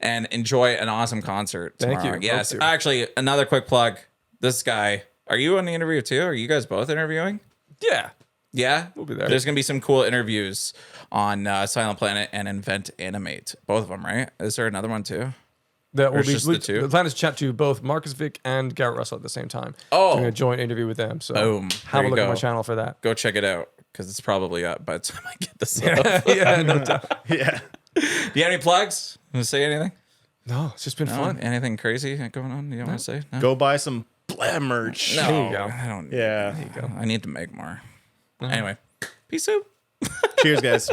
and enjoy an awesome concert tomorrow. Thank you. Yes, Hope to. actually, another quick plug. This guy, are you on the interview too? Are you guys both interviewing? Yeah. Yeah, We'll be there. There's gonna be some cool interviews on Silent Planet and Invent Animate. Both of them, right? Is there another one too? That will it's be just the two? The plan is to chat to both Marcus Vick and Garrett Russell at the same time. Oh. Doing a joint interview with them. So Boom. There have a you look at go. my channel for that. Go check it out because it's probably up by the time I get this up. Yeah, no doubt. Yeah. Do you have any plugs? Want to say anything? No, it's just been No? fun. Anything crazy going on? You don't want to say? No. Go buy some Blam merch. No, There you go. I don't. Yeah. There you go. I need to make more. Anyway, peace out. Cheers, guys.